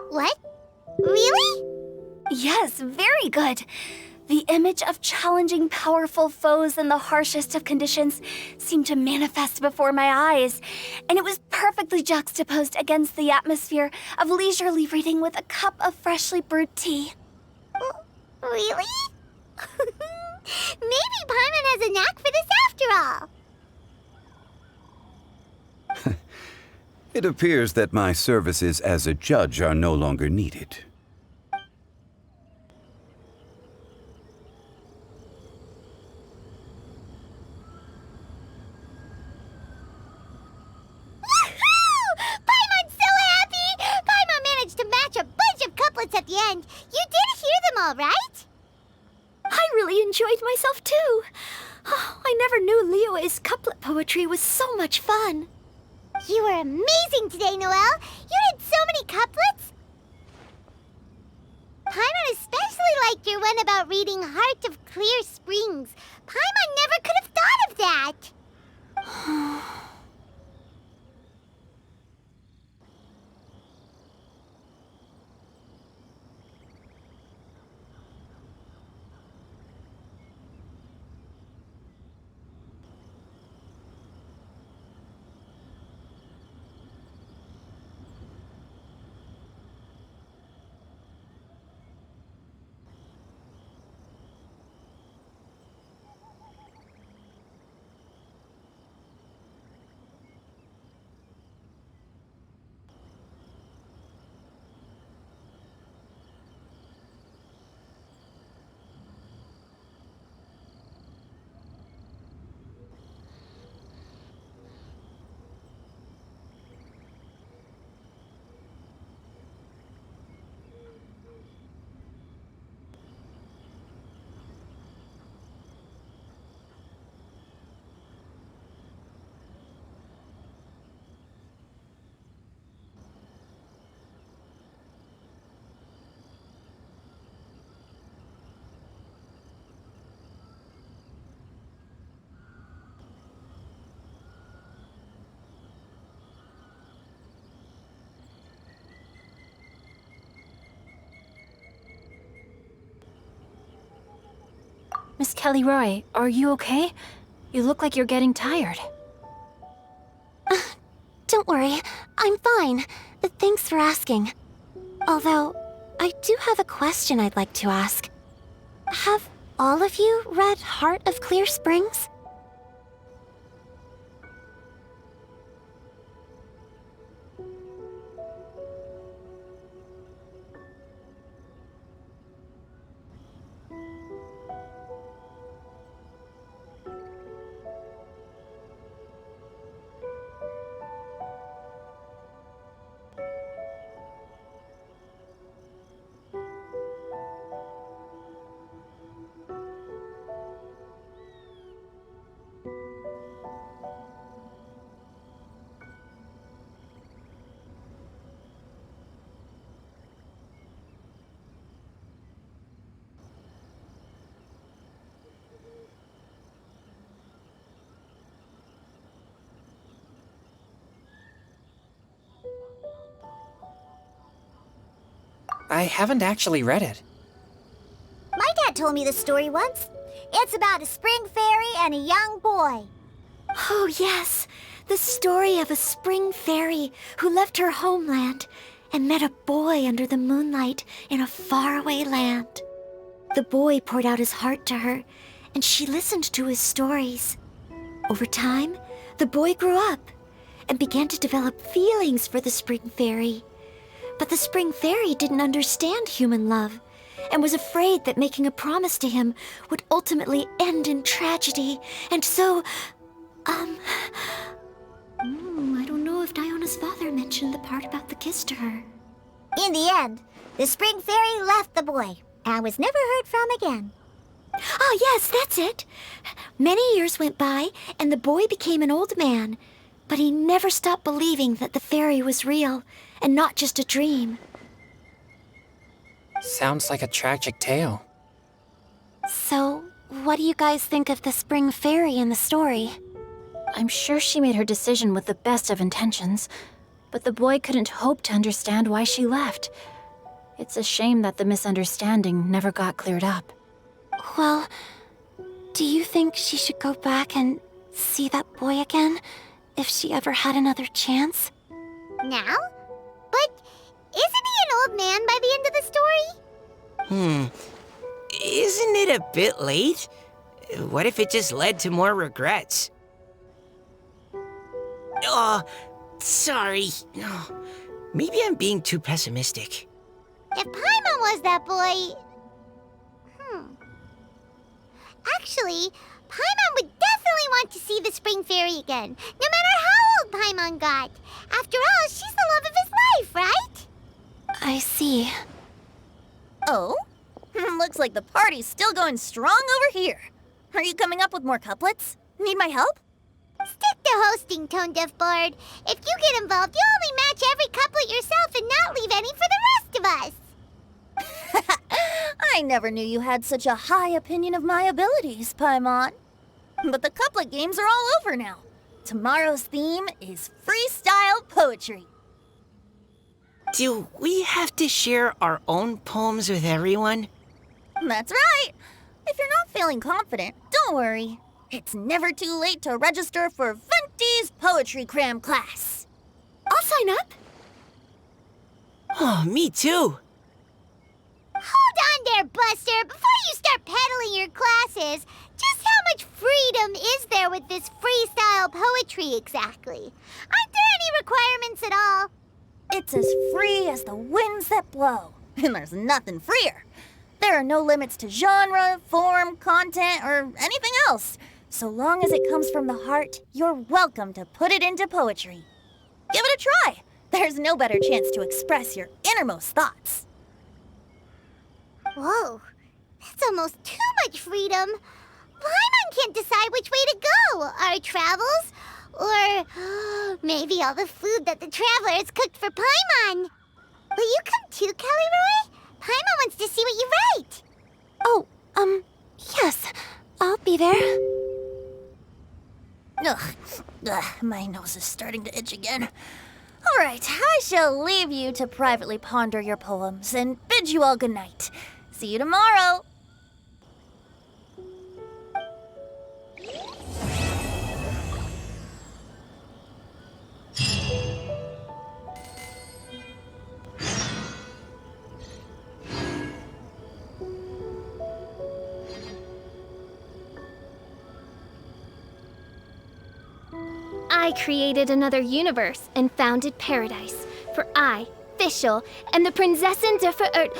S10: What? Really?
S1: Yes, very good. The image of challenging powerful foes in the harshest of conditions seemed to manifest before my eyes, and it was perfectly juxtaposed against the atmosphere of leisurely reading with a cup of freshly brewed tea.
S10: Really? Maybe Paimon has a knack for this after all.
S8: It appears that my services as a judge are no longer needed.
S10: Paimon's so happy! Paimon managed to match a bunch of couplets at the end. You did hear them all, right?
S3: I really enjoyed myself too. Oh, I never knew Liyue's couplet poetry was so much fun.
S10: You were amazing today, Noelle. You did so many couplets. Paimon especially liked your one about reading Heart of Clear Springs. Paimon never could have thought of that.
S7: Miss Kelly Roy, are you okay? You look like you're getting tired.
S3: Don't worry, I'm fine. Thanks for asking. Although, I do have a question I'd like to ask. Have all of you read Heart of Clear Springs?
S4: I haven't actually read it.
S10: My dad told me this story once. It's about a spring fairy and a young boy.
S3: Oh, yes. The story of a spring fairy who left her homeland and met a boy under the moonlight in a faraway land. The boy poured out his heart to her, and she listened to his stories. Over time, the boy grew up and began to develop feelings for the spring fairy. But the spring fairy didn't understand human love and was afraid that making a promise to him would ultimately end in tragedy. And so, I don't know if Diona's father mentioned the part about the kiss to her.
S10: In the end, the spring fairy left the boy and was never heard from again.
S3: Oh, yes, that's it. Many years went by, and the boy became an old man. But he never stopped believing that the fairy was real and not just a dream.
S4: Sounds like a tragic tale.
S7: So, what do you guys think of the spring fairy in the story? I'm sure she made her decision with the best of intentions, but the boy couldn't hope to understand why she left. It's a shame that the misunderstanding never got cleared up. Well, do you think she should go back and see that boy again, if she ever had another chance?
S10: Now? But isn't he an old man by the end of the story?
S5: Isn't it a bit late? What if it just led to more regrets? Oh, sorry. Maybe I'm being too pessimistic.
S10: If Paimon was that boy... Actually, Paimon would definitely want to see the spring fairy again, no matter how old Paimon got. After all, she's the love of his life, right?
S7: I see.
S2: Oh? Looks like the party's still going strong over here. Are you coming up with more couplets? Need my help?
S10: Stick to hosting, Tone Deaf Bard. If you get involved, you'll only match every couplet yourself and not leave any for the rest of us.
S2: I never knew you had such a high opinion of my abilities, Paimon. But the couplet games are all over now. Tomorrow's theme is freestyle poetry.
S5: Do we have to share our own poems with everyone?
S2: That's right. If you're not feeling confident, don't worry. It's never too late to register for Venti's Poetry Cram class.
S3: I'll sign up.
S5: Oh, me too.
S10: Hold on there, Buster. Before you start peddling your classes, just how much freedom is there with this freestyle poetry exactly? Aren't there any requirements at all?
S2: It's as free as the winds that blow, and there's nothing freer. There are no limits to genre, form, content, or anything else. So long as it comes from the heart, you're welcome to put it into poetry. Give it a try. There's no better chance to express your innermost thoughts.
S10: Whoa, that's almost too much freedom. Paimon can't decide which way to go. Our travels, or maybe all the food that the travelers cooked for Paimon. Will you come too, Kelly Roy? Paimon wants to see what you write.
S7: Oh, yes. I'll be there.
S2: Ugh, my nose is starting to itch again. All right, I shall leave you to privately ponder your poems and bid you all good night. See you tomorrow.
S11: I created another universe and founded paradise. For I, Fischl, and the Prinzessin der Verirrt...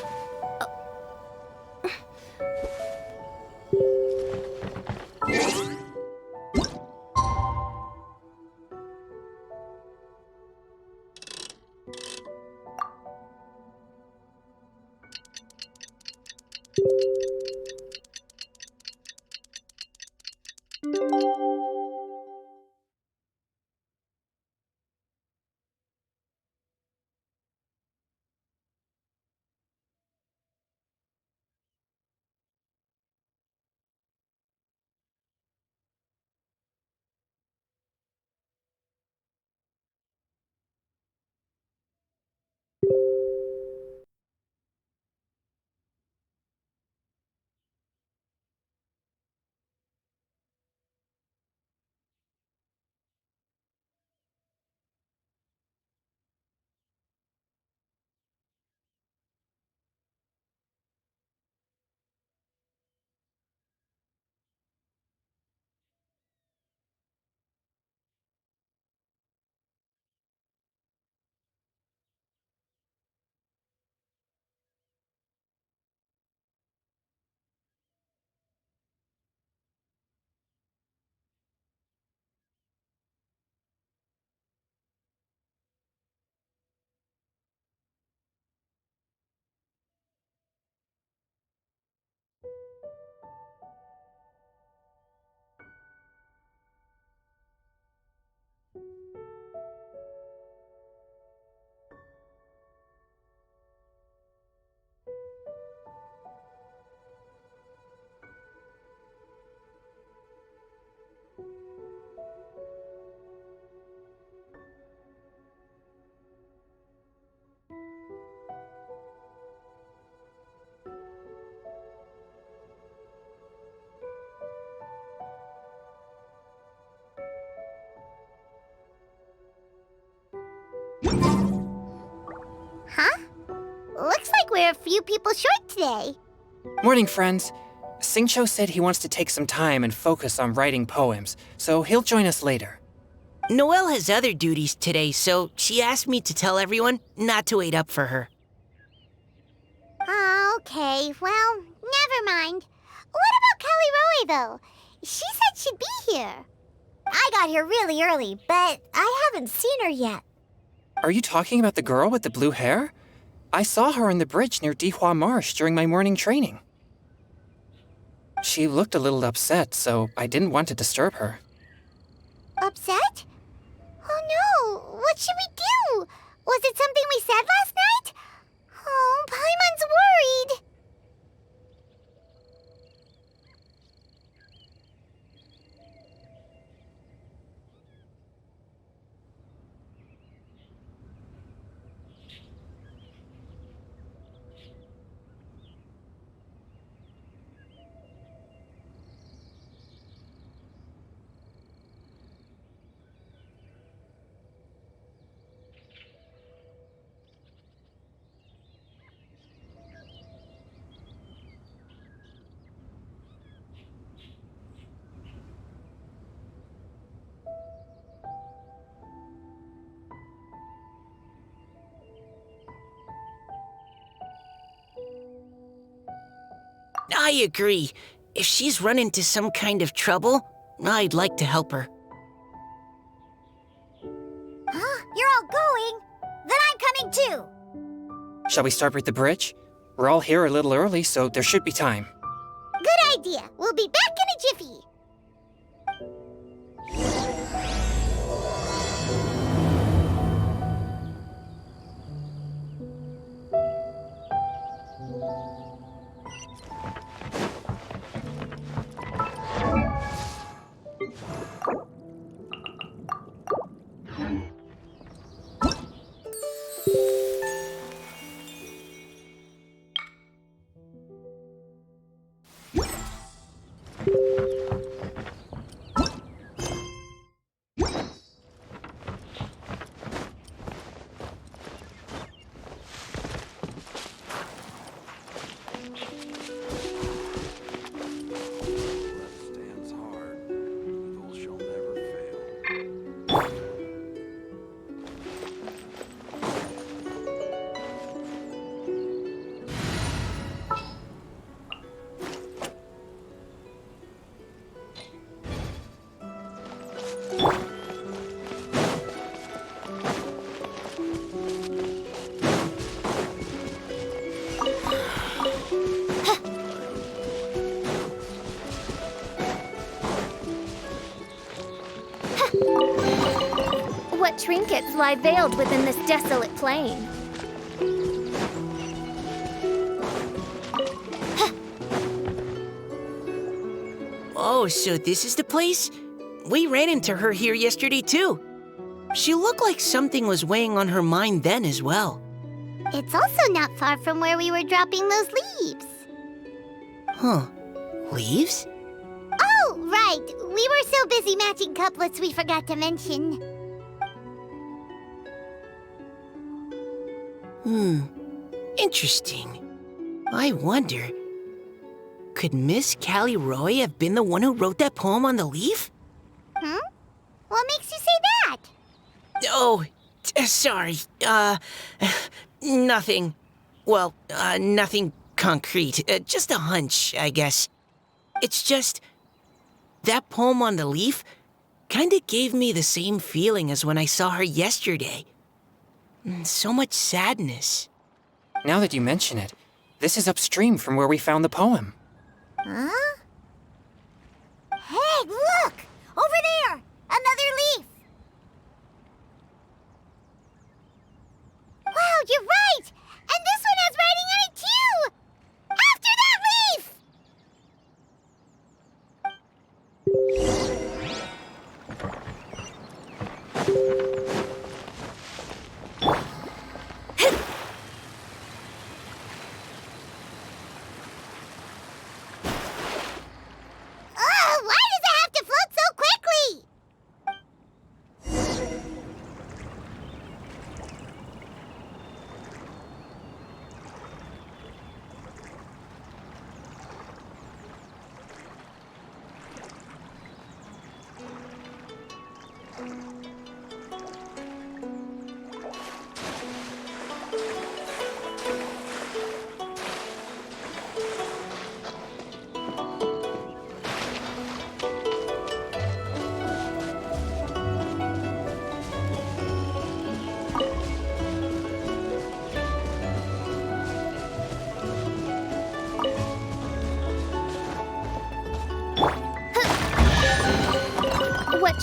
S10: we're a few people short today.
S4: Morning, friends. Xingqiu said he wants to take some time and focus on writing poems, so he'll join us later.
S5: Noelle has other duties today, so she asked me to tell everyone not to wait up for her.
S10: Oh, okay. Well, never mind. What about Callie Roy, though? She said she'd be here.
S3: I got here really early, but I haven't seen her yet.
S4: Are you talking about the girl with the blue hair? I saw her on the bridge near Dihua Marsh during my morning training. She looked a little upset, so I didn't want to disturb her.
S10: Upset? Oh no, what should we do? Was it something we said last night? Oh, Paimon's worried.
S5: I agree. If she's run into some kind of trouble, I'd like to help her.
S3: Huh? You're all going? Then I'm coming too.
S4: Shall we start with the bridge? We're all here a little early, so there should be time.
S10: Good idea. We'll be back in a jiffy.
S11: What trinkets lie veiled within this desolate plain?
S5: Oh, so this is the place? We ran into her here yesterday too. She looked like something was weighing on her mind then as well.
S10: It's also not far from where we were dropping those leaves.
S5: Huh. Leaves?
S10: Oh, right. We were so busy matching couplets we forgot to mention.
S5: Interesting. I wonder, could Miss Callie Roy have been the one who wrote that poem on the leaf?
S10: What makes you say that?
S5: Oh, sorry. Nothing. Well, nothing concrete. Just a hunch, I guess. It's just, that poem on the leaf kinda gave me the same feeling as when I saw her yesterday. So much sadness.
S4: Now that you mention it, this is upstream from where we found the poem.
S3: Huh? Hey, look! Over there! Another leaf!
S10: Wow, you're right! And this one has writing on it too! After that leaf! Why does it have to float so quickly?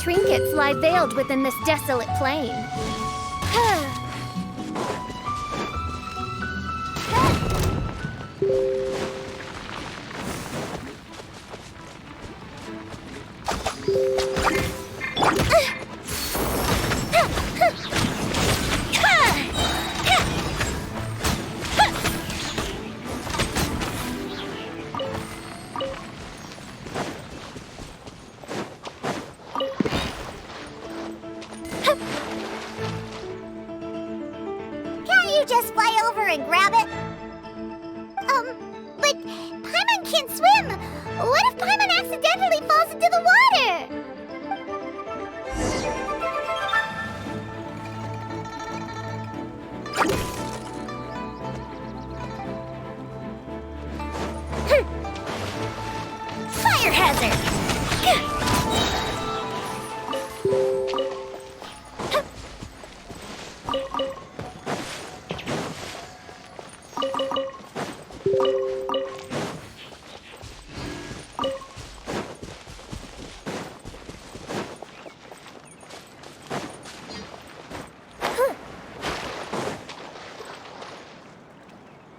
S11: trinkets lie veiled within this desolate plain.
S10: Can't you just fly over and grab it? But Paimon can't swim. What if Paimon accidentally falls into the water?
S2: Fire hazard!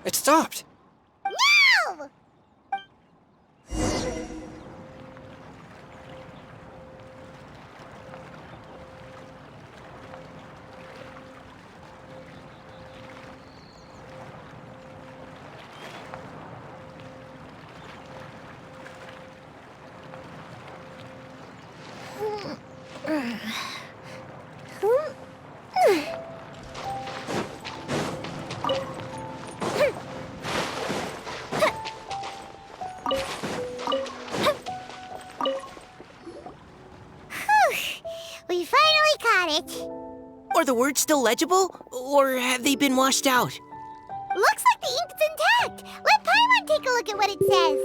S4: It stopped.
S10: No! We finally caught it.
S5: Are the words still legible, or have they been washed out?
S10: Looks like the ink's intact. Let Paimon take a look at what it says.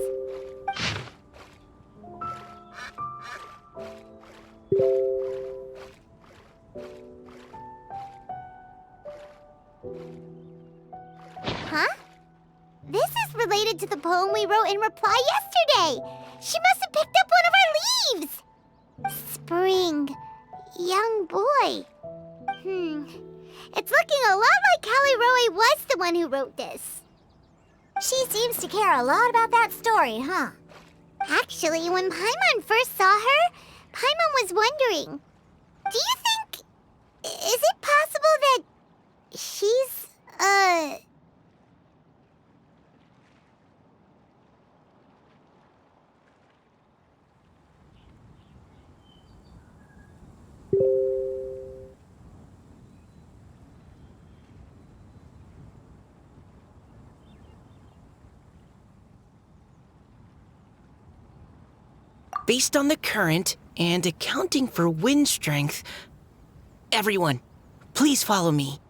S10: Huh? This is related to the poem we wrote in reply yesterday. She must have picked up one of our leaves. Spring. Young boy. It's looking a lot like Callie Roe was the one who wrote this.
S2: She seems to care a lot about that story, huh?
S10: Actually, when Paimon first saw her, Paimon was wondering, do you think... is it possible that she's,
S5: Based on the current and accounting for wind strength, everyone, please follow me.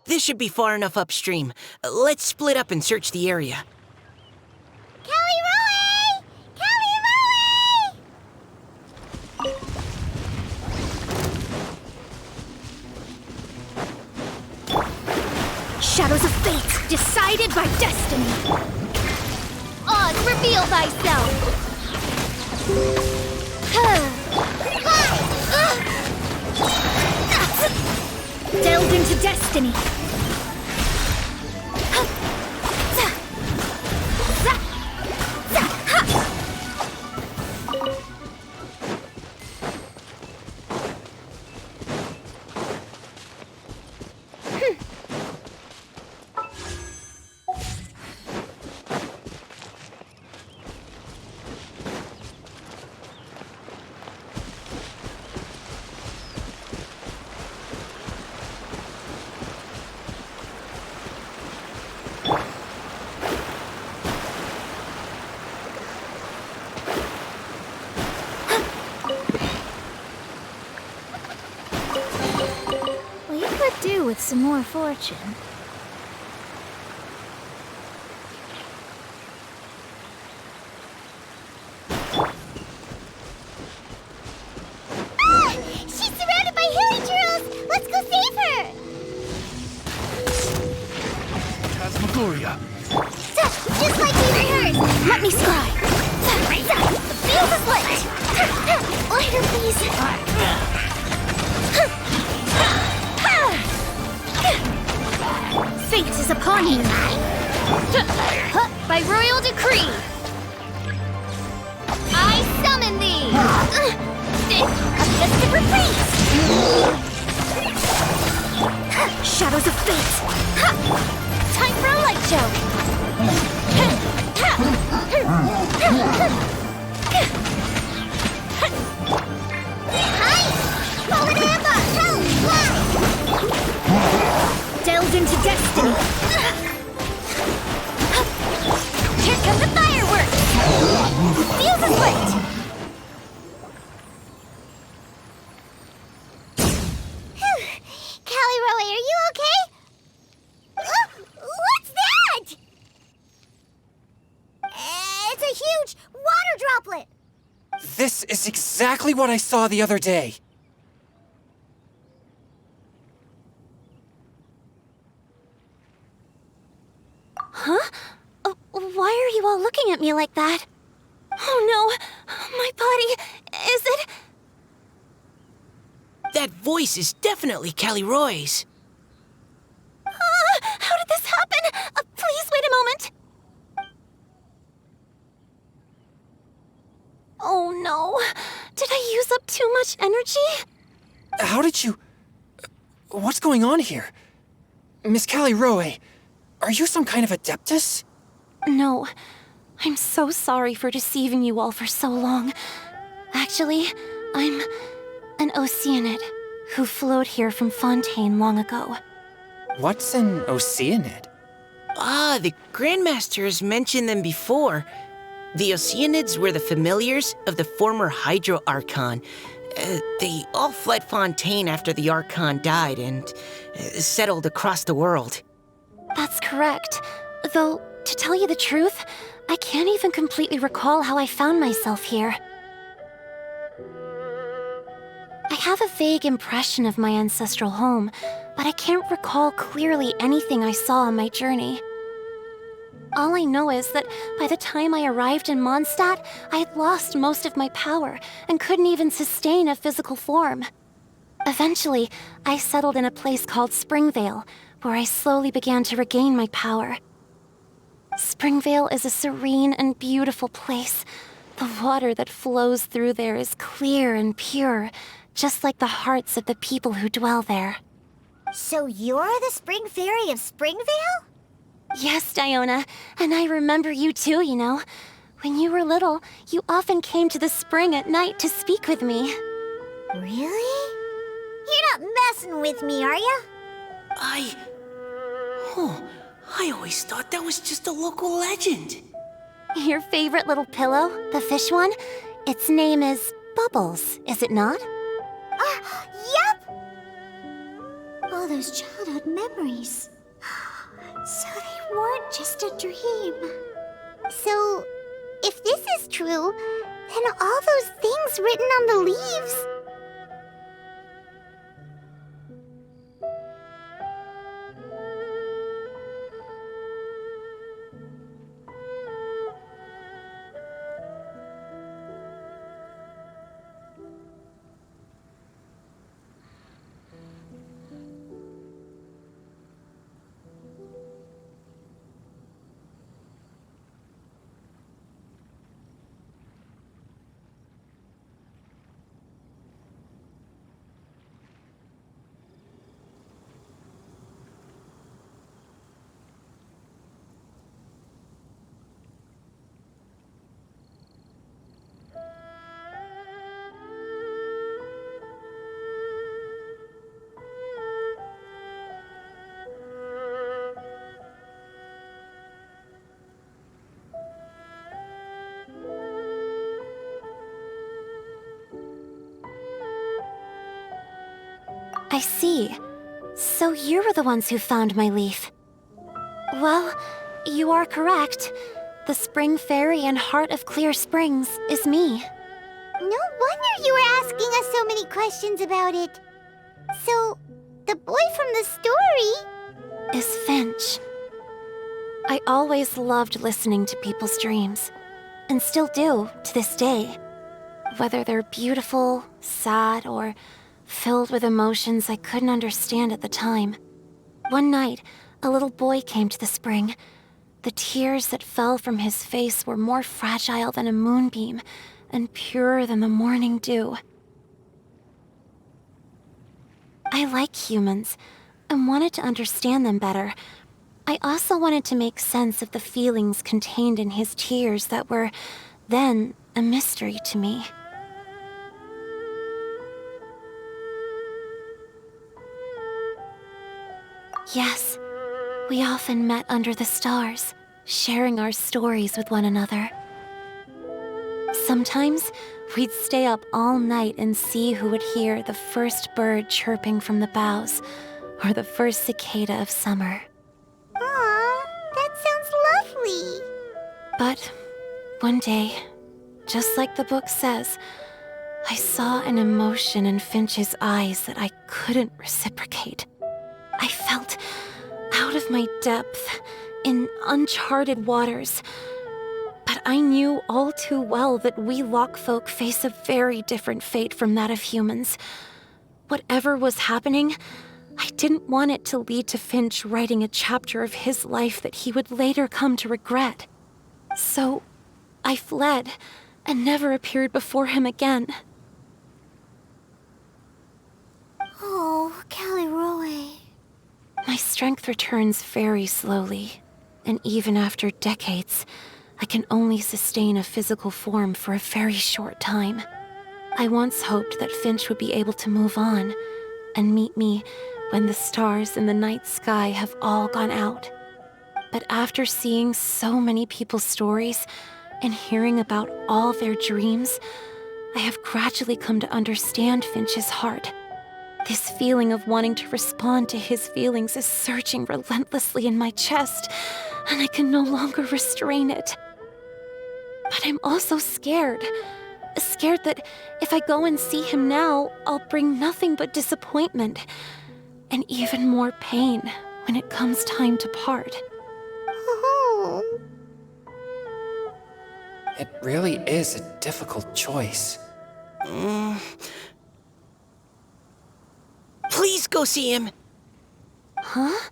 S5: This should be far enough upstream. Let's split up and search the area.
S10: Callie Roe! Callie Roe!
S11: Shadows of fate, decided by destiny. Oz, reveal thyself. Delve into destiny.
S7: some more fortune.
S10: Ah! She's surrounded by hilly churros! Let's go save her!
S12: Phantasmagoria.
S10: Just like we rehearsed!
S7: Let me scry!
S10: The field is lit! Lighter, please!
S7: Fate is upon you!
S11: By royal decree, I summon thee!
S10: A festive reprise!
S7: Shadows of fate!
S10: Time for a light show! Hi! Fallen Amber! Help! Fly!
S7: Delve into destiny!
S10: Here come the fireworks! Fuse is lit! Callie Roe, are you okay? What's that? It's a huge water droplet!
S4: This is exactly what I saw the other day.
S7: Why are you all looking at me like that? Oh no! My body... Is it...
S5: That voice is definitely Callie Roy's.
S7: How did this happen? Please wait a moment. Oh no. Did I use up too much energy?
S4: How did you... What's going on here? Miss Callie Roe, are you some kind of adeptus?
S7: No. I'm so sorry for deceiving you all for so long. Actually, I'm an Oceanid who flowed here from Fontaine long ago.
S4: What's an Oceanid?
S5: Ah, the Grandmaster has mentioned them before. The Oceanids were the familiars of the former Hydro Archon. They all fled Fontaine after the Archon died and settled across the world.
S7: That's correct. Though, to tell you the truth, I can't even completely recall how I found myself here. I have a vague impression of my ancestral home, but I can't recall clearly anything I saw on my journey. All I know is that by the time I arrived in Mondstadt, I had lost most of my power and couldn't even sustain a physical form. Eventually, I settled in a place called Springvale, where I slowly began to regain my power. Springvale is a serene and beautiful place. The water that flows through there is clear and pure, just like the hearts of the people who dwell there.
S10: So you're the Spring Fairy of Springvale?
S7: Yes, Diona, and I remember you too, you know. When you were little, you often came to the spring at night to speak with me.
S10: Really? You're not messing with me, are ya?
S5: I always thought that was just a local legend.
S7: Your favorite little pillow, the fish one? Its name is Bubbles, is it not?
S10: Yep! All those childhood memories. So they weren't just a dream. So, if this is true, then all those things written on the leaves...
S7: I see.
S3: So you were the ones who found my leaf. Well, you are correct. The Spring Fairy and Heart of Clear Springs is me.
S10: No wonder you were asking us so many questions about it. So, the boy from the story
S3: Is Finch. I always loved listening to people's dreams, and still do to this day. Whether they're beautiful, sad, or filled with emotions I couldn't understand at the time. One night, a little boy came to the spring. The tears that fell from his face were more fragile than a moonbeam and purer than the morning dew. I like humans and wanted to understand them better. I also wanted to make sense of the feelings contained in his tears that were then a mystery to me. Yes, we often met under the stars, sharing our stories with one another. Sometimes we'd stay up all night and see who would hear the first bird chirping from the boughs or the first cicada of summer.
S10: Aw, that sounds lovely.
S3: But one day, just like the book says, I saw an emotion in Finch's eyes that I couldn't reciprocate. I felt out of my depth, in uncharted waters. But I knew all too well that we Lockfolk face a very different fate from that of humans. Whatever was happening, I didn't want it to lead to Finch writing a chapter of his life that he would later come to regret. So, I fled and never appeared before him again.
S10: Oh, Caliroe.
S3: My strength returns very slowly, and even after decades, I can only sustain a physical form for a very short time. I once hoped that Finch would be able to move on and meet me when the stars in the night sky have all gone out. But after seeing so many people's stories and hearing about all their dreams, I have gradually come to understand Finch's heart. This feeling of wanting to respond to his feelings is surging relentlessly in my chest, and I can no longer restrain it. But I'm also scared. Scared that if I go and see him now, I'll bring nothing but disappointment and even more pain when it comes time to part.
S10: Oh.
S4: It really is a difficult choice.
S5: Please go see him.
S3: Huh?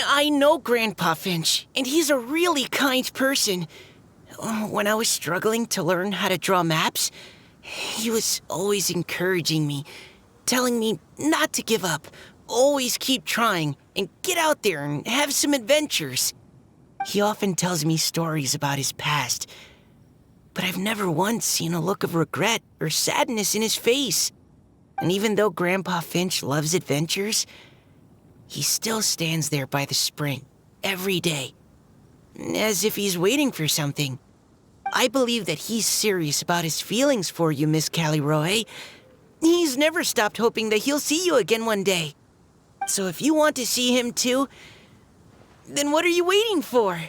S5: I know Grandpa Finch, and he's a really kind person. When I was struggling to learn how to draw maps, he was always encouraging me, telling me not to give up, always keep trying, and get out there and have some adventures. He often tells me stories about his past, but I've never once seen a look of regret or sadness in his face. And even though Grandpa Finch loves adventures, he still stands there by the spring, every day, as if he's waiting for something. I believe that he's serious about his feelings for you, Miss Caliroe. He's never stopped hoping that he'll see you again one day. So if you want to see him too, then what are you waiting for?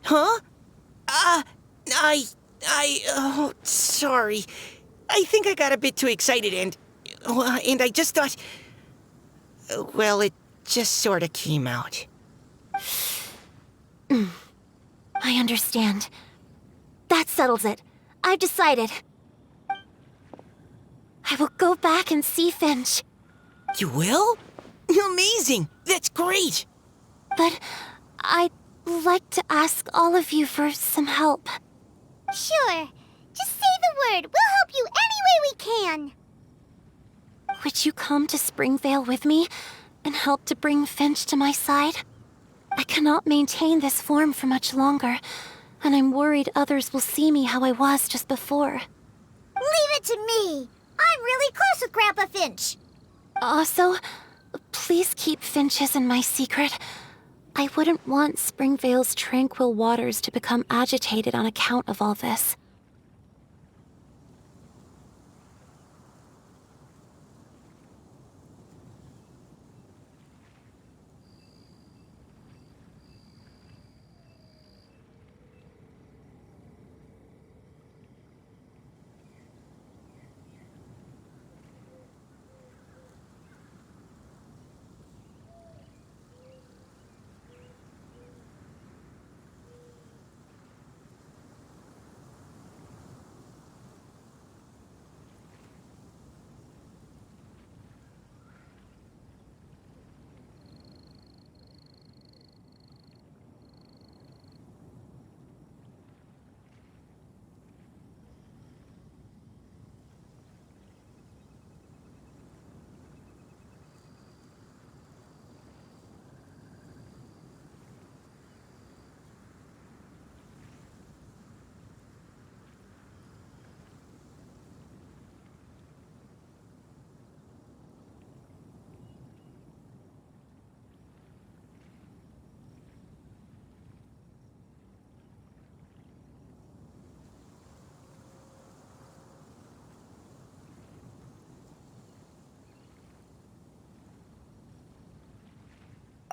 S5: Huh? Oh, sorry. I think I got a bit too excited and I just thought, well, it just sort of came out.
S3: I understand. That settles it. I've decided. I will go back and see Finch.
S5: You will? Amazing! That's great!
S3: But I'd like to ask all of you for some help.
S10: Sure. Just say the word. We'll help you any way we can.
S3: Would you come to Springvale with me and help to bring Finch to my side? I cannot maintain this form for much longer, and I'm worried others will see me how I was just before.
S10: Leave it to me. I'm really close with Grandpa Finch.
S3: Also, please keep Finch's in my secret. I wouldn't want Springvale's tranquil waters to become agitated on account of all this.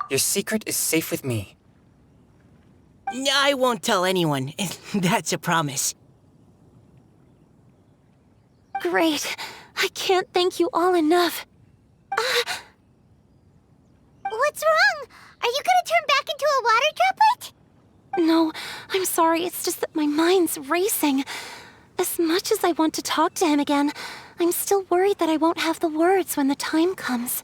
S4: Your secret is safe with me.
S5: I won't tell anyone. That's a promise.
S3: Great. I can't thank you all enough.
S10: What's wrong? Are you gonna turn back into a water droplet?
S3: No, I'm sorry. It's just that my mind's racing. As much as I want to talk to him again, I'm still worried that I won't have the words when the time comes.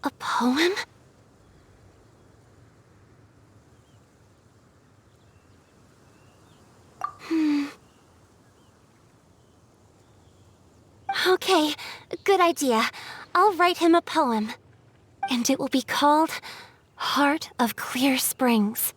S7: A poem? Okay, good idea. I'll write him a poem. And it will be called Heart of Clear Springs.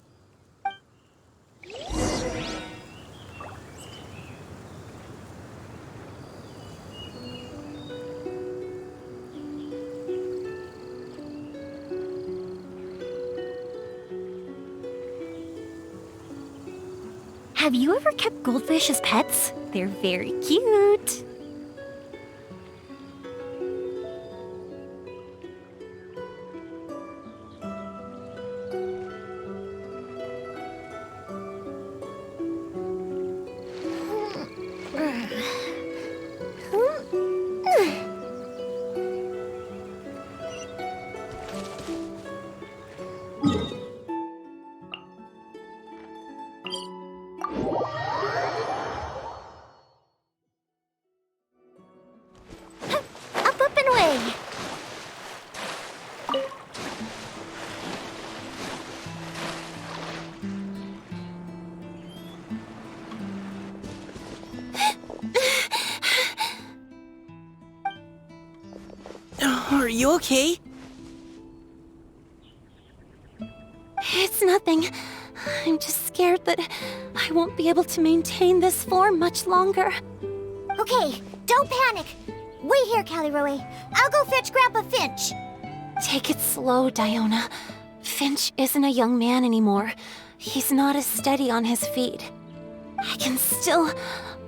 S3: Have you ever kept goldfish as pets? They're very cute.
S2: Up and away!
S5: Are you okay?
S7: It's nothing. I'm just scared that I won't be able to maintain this form much longer.
S10: Okay, don't panic. Wait here, Caliroe. I'll go fetch Grandpa Finch.
S7: Take it slow, Diona. Finch isn't a young man anymore. He's not as steady on his feet. I can still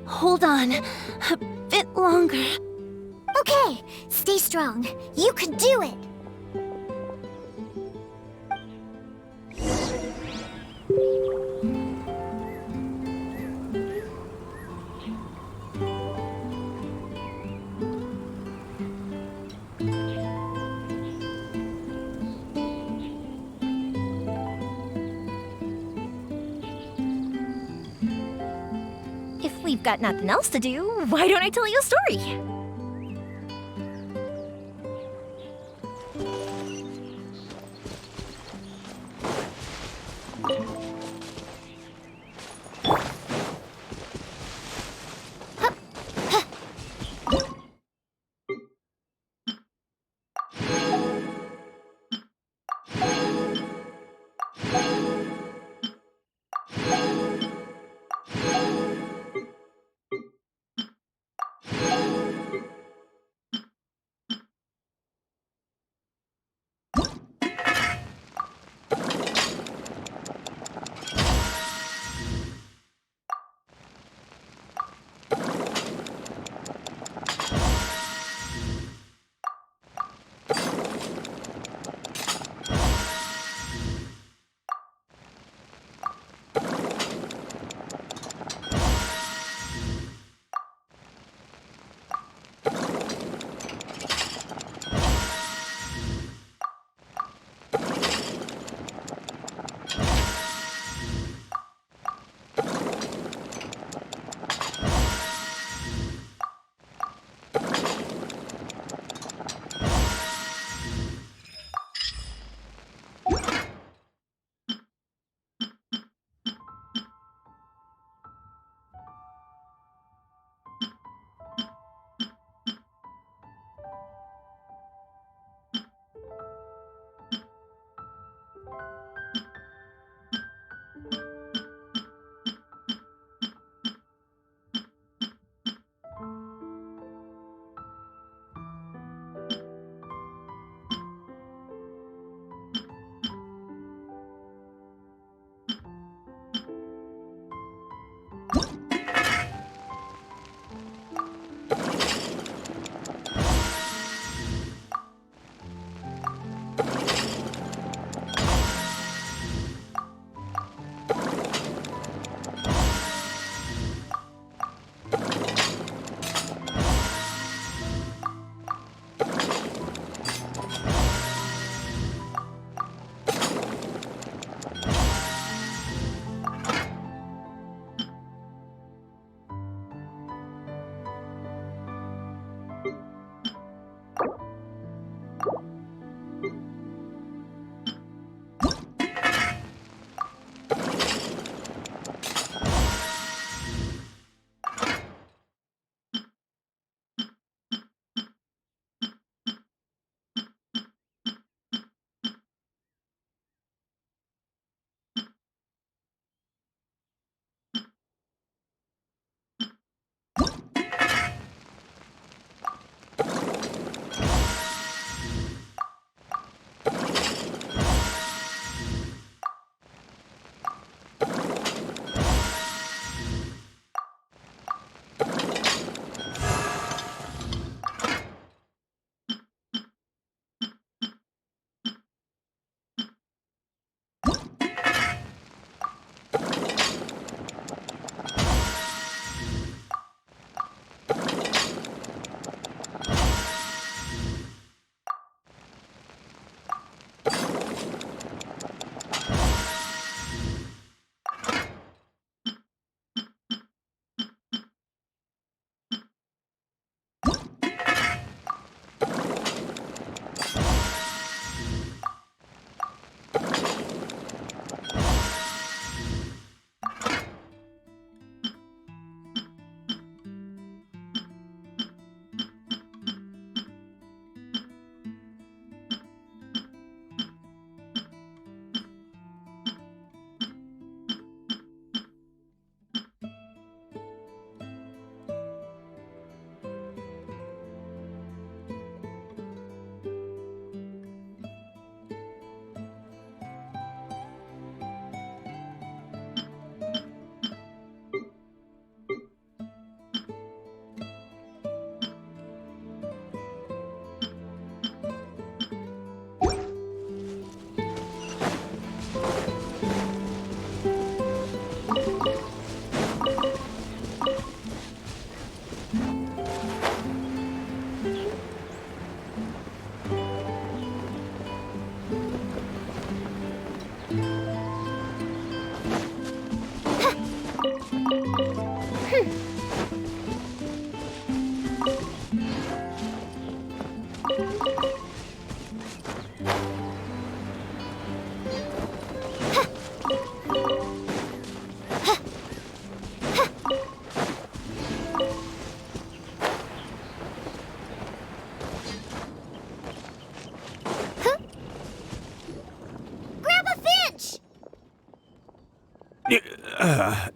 S7: hold on a bit longer.
S10: Okay, stay strong. You can do it.
S3: If we've got nothing else to do, why don't I tell you a story?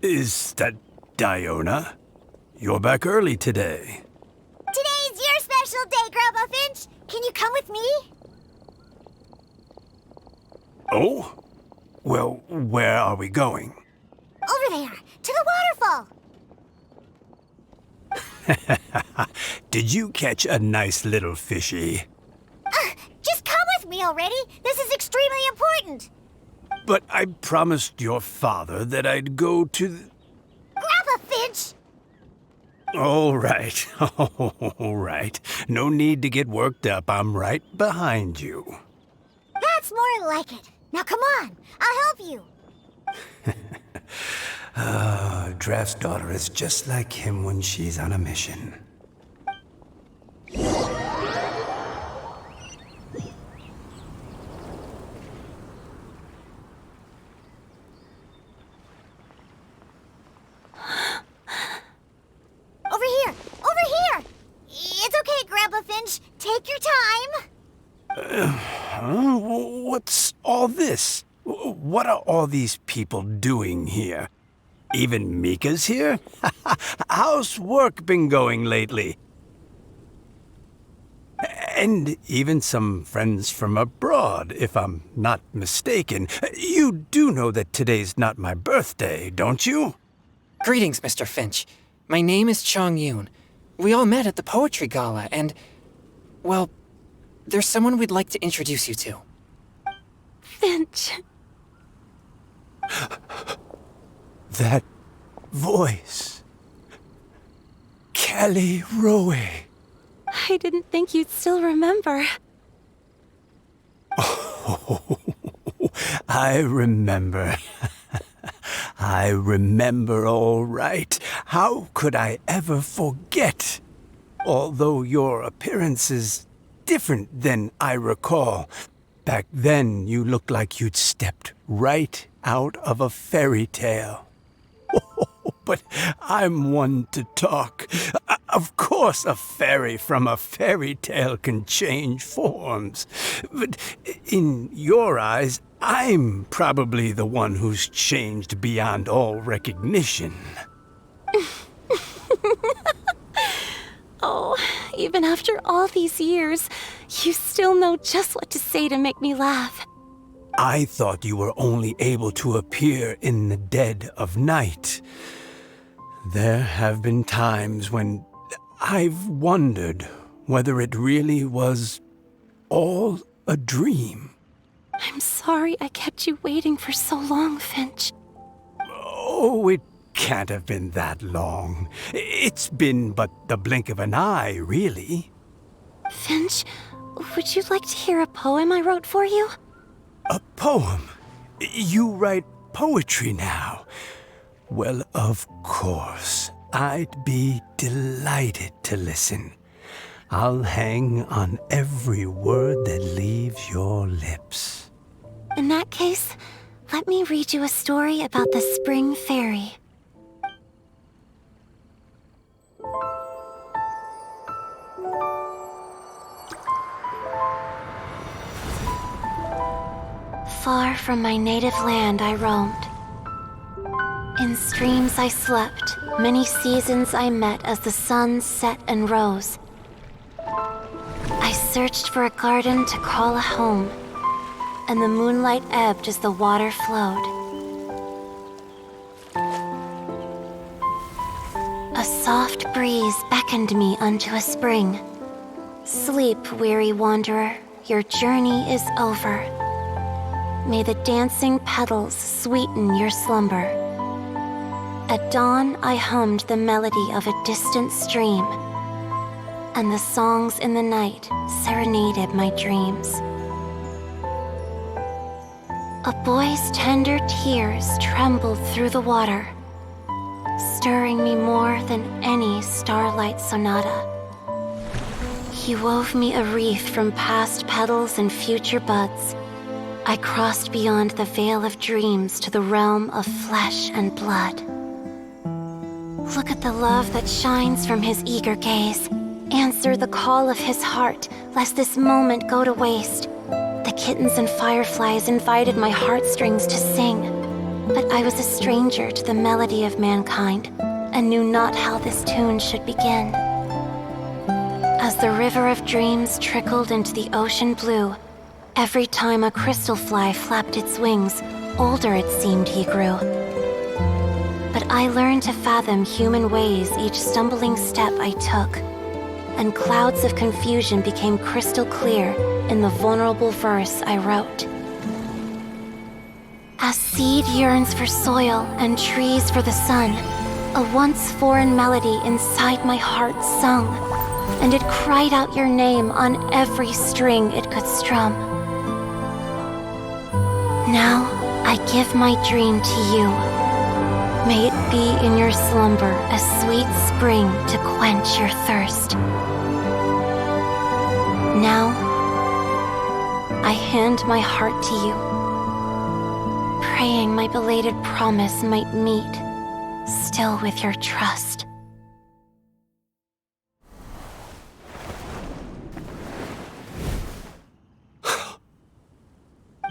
S12: Is that Diona? You're back early today.
S10: Today's your special day, Grandpa Finch. Can you come with me?
S12: Oh? Well, where are we going?
S10: Over there, to the waterfall.
S12: Did you catch a nice little fishy?
S10: Just come with me already. This is extremely important.
S12: But I promised your father that I'd go to the...
S10: Grandpa Finch!
S12: All right, all right. No need to get worked up. I'm right behind you.
S10: That's more like it. Now come on, I'll help you.
S12: Draft's daughter is just like him when she's on a mission.
S10: It's okay, Grandpa Finch. Take your time.
S12: What's all this? What are all these people doing here? Even Mika's here? How's work been going lately? And even some friends from abroad, if I'm not mistaken. You do know that today's not my birthday, don't you?
S4: Greetings, Mr. Finch. My name is Chong Yoon. We all met at the poetry gala, and, well, there's someone we'd like to introduce you to.
S7: Finch.
S12: That voice. Kelly Rowe.
S7: I didn't think you'd still remember.
S12: Oh, I remember. I remember all right. How could I ever forget? Although your appearance is different than I recall. Back then, you looked like you'd stepped right out of a fairy tale. But I'm one to talk. Of course, a fairy from a fairy tale can change forms. But in your eyes, I'm probably the one who's changed beyond all recognition.
S7: Oh, even after all these years, you still know just what to say to make me laugh.
S12: I thought you were only able to appear in the dead of night. There have been times when I've wondered whether it really was all a dream.
S7: I'm sorry I kept you waiting for so long, Finch.
S12: Oh, it can't have been that long. It's been but the blink of an eye, really.
S7: Finch, would you like to hear a poem I wrote for you?
S12: A poem? You write poetry now? Well, of course. I'd be delighted to listen. I'll hang on every word that leaves your lips.
S7: In that case, let me read you a story about the Spring Fairy. Far from my native land I roamed. In streams I slept, many seasons I met as the sun set and rose. I searched for a garden to call a home, and the moonlight ebbed as the water flowed. A soft breeze beckoned me unto a spring. Sleep, weary wanderer, your journey is over. May the dancing petals sweeten your slumber. At dawn, I hummed the melody of a distant stream, and the songs in the night serenaded my dreams. A boy's tender tears trembled through the water. stirring me more than any starlight sonata. He wove me a wreath from past petals and future buds. I crossed beyond the veil of dreams to the realm of flesh and blood. Look at the love that shines from his eager gaze. Answer the call of his heart, lest this moment go to waste. The kittens and fireflies invited my heartstrings to sing, but I was a stranger to the melody of mankind, and knew not how this tune should begin. As the river of dreams trickled into the ocean blue, every time a crystal fly flapped its wings, older it seemed he grew. But I learned to fathom human ways each stumbling step I took, and clouds of confusion became crystal clear in the vulnerable verse I wrote. As seed yearns for soil and trees for the sun, a once foreign melody inside my heart sung, and it cried out your name on every string it could strum. Now I give my dream to you. May it be in your slumber a sweet spring to quench your thirst. Now, I hand my heart to you, praying my belated promise might meet, still with your trust.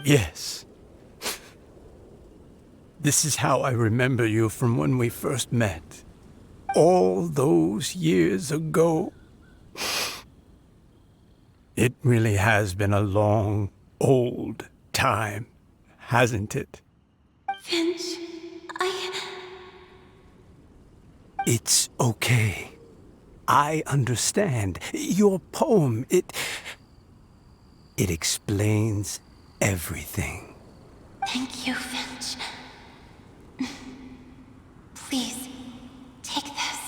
S12: Yes. This is how I remember you from when we first met. All those years ago. It really has been a long, old time, hasn't it?
S7: Finch,
S12: It's okay. I understand. Your poem, it explains everything.
S7: Thank you, Finch. Please, take this.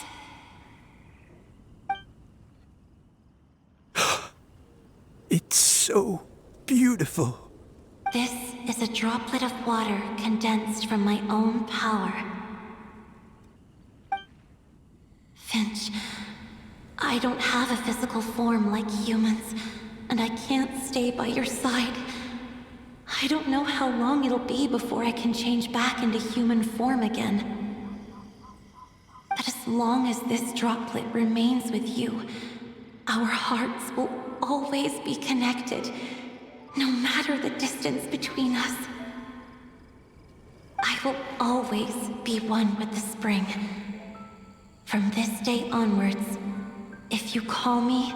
S12: It's so beautiful.
S7: This is a droplet of water condensed from my own power. Finch, I don't have a physical form like humans, and I can't stay by your side. I don't know how long it'll be before I can change back into human form again. But as long as this droplet remains with you, our hearts will always be connected, no matter the distance between us. I will always be one with the spring. From this day onwards, if you call me,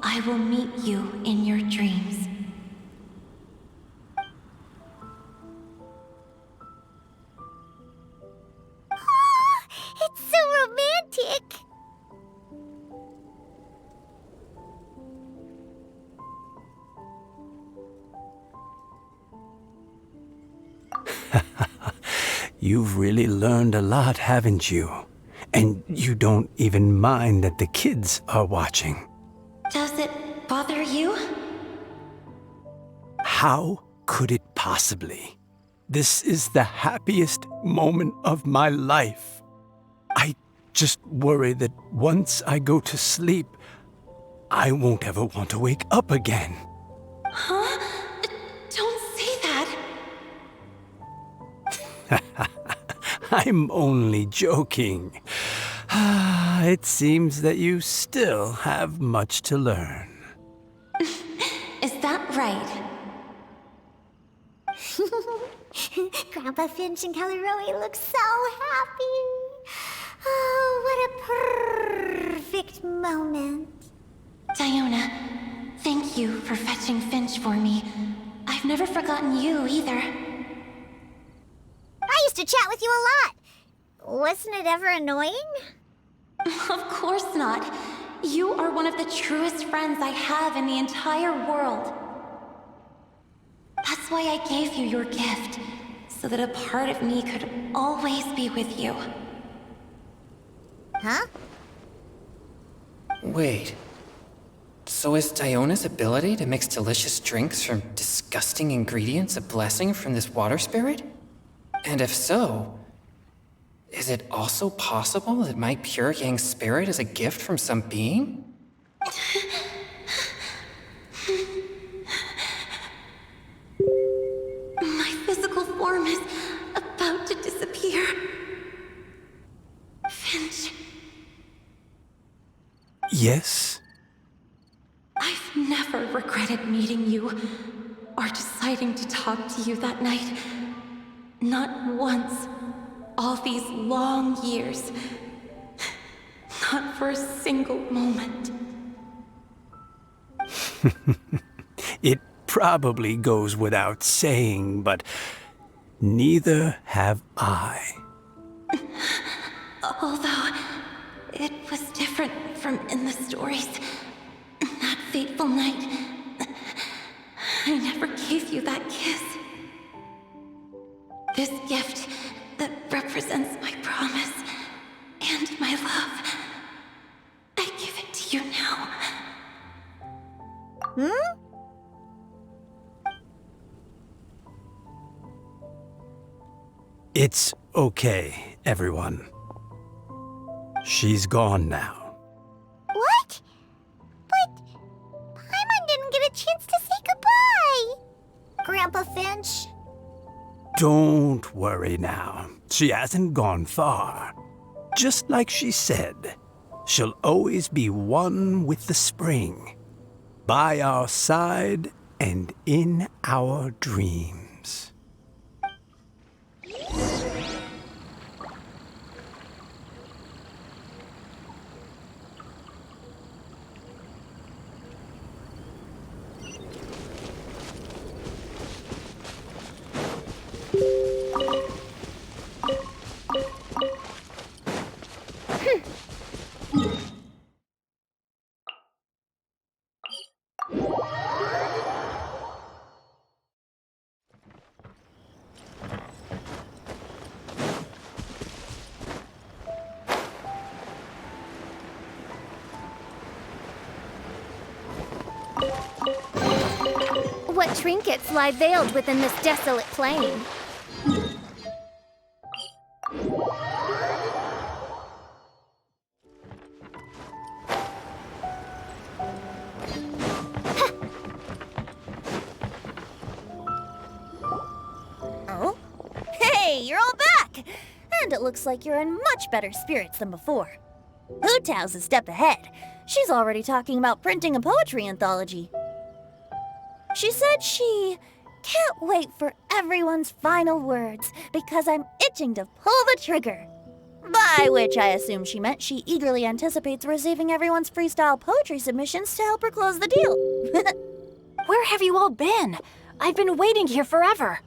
S7: I will meet you in your dreams.
S10: It's so romantic!
S12: You've really learned a lot, haven't you? And you don't even mind that the kids are watching.
S7: Does it bother you?
S12: How could it possibly? This is the happiest moment of my life. I just worry that once I go to sleep, I won't ever want to wake up again.
S7: Huh? Don't say that.
S12: I'm only joking. It seems that you still have much to learn.
S7: Is that right?
S10: Grandpa Finch and Kelleroy look so happy. Oh, what a perfect moment.
S7: Diona, thank you for fetching Finch for me. I've never forgotten you either.
S10: I used to chat with you a lot. Wasn't it ever annoying?
S7: Of course not. You are one of the truest friends I have in the entire world. That's why I gave you your gift, so that a part of me could always be with you.
S10: Huh?
S4: Wait. So is Diona's ability to mix delicious drinks from disgusting ingredients a blessing from this water spirit? And if so, Is it also possible that my pure yang spirit is a gift from some being?
S13: My physical form is about to disappear. Finch,
S12: Yes?
S13: I've never regretted meeting you or deciding to talk to you that night. Not once. All these long years. Not for a single moment.
S12: It probably goes without saying, but neither have I.
S13: Although it was different from in the stories. That fateful night, I never gave you that kiss. This gift that represents my promise and my love, I give it to you now.
S12: It's okay, everyone. She's gone now.
S10: What? But Paimon didn't get a chance to say goodbye.
S2: Grandpa Finch?
S12: Don't worry now. She hasn't gone far. Just like she said, she'll always be one with the spring. By our side and in our dreams.
S11: What trinkets lie veiled within this desolate plain?
S2: Oh? Hey, you're all back! And it looks like you're in much better spirits than before. Hu Tao's a step ahead. She's already talking about printing a poetry anthology. She said she can't wait for everyone's final words because I'm itching to pull the trigger. By which I assume she meant she eagerly anticipates receiving everyone's freestyle poetry submissions to help her close the deal.
S7: Where have you all been? I've been waiting here forever.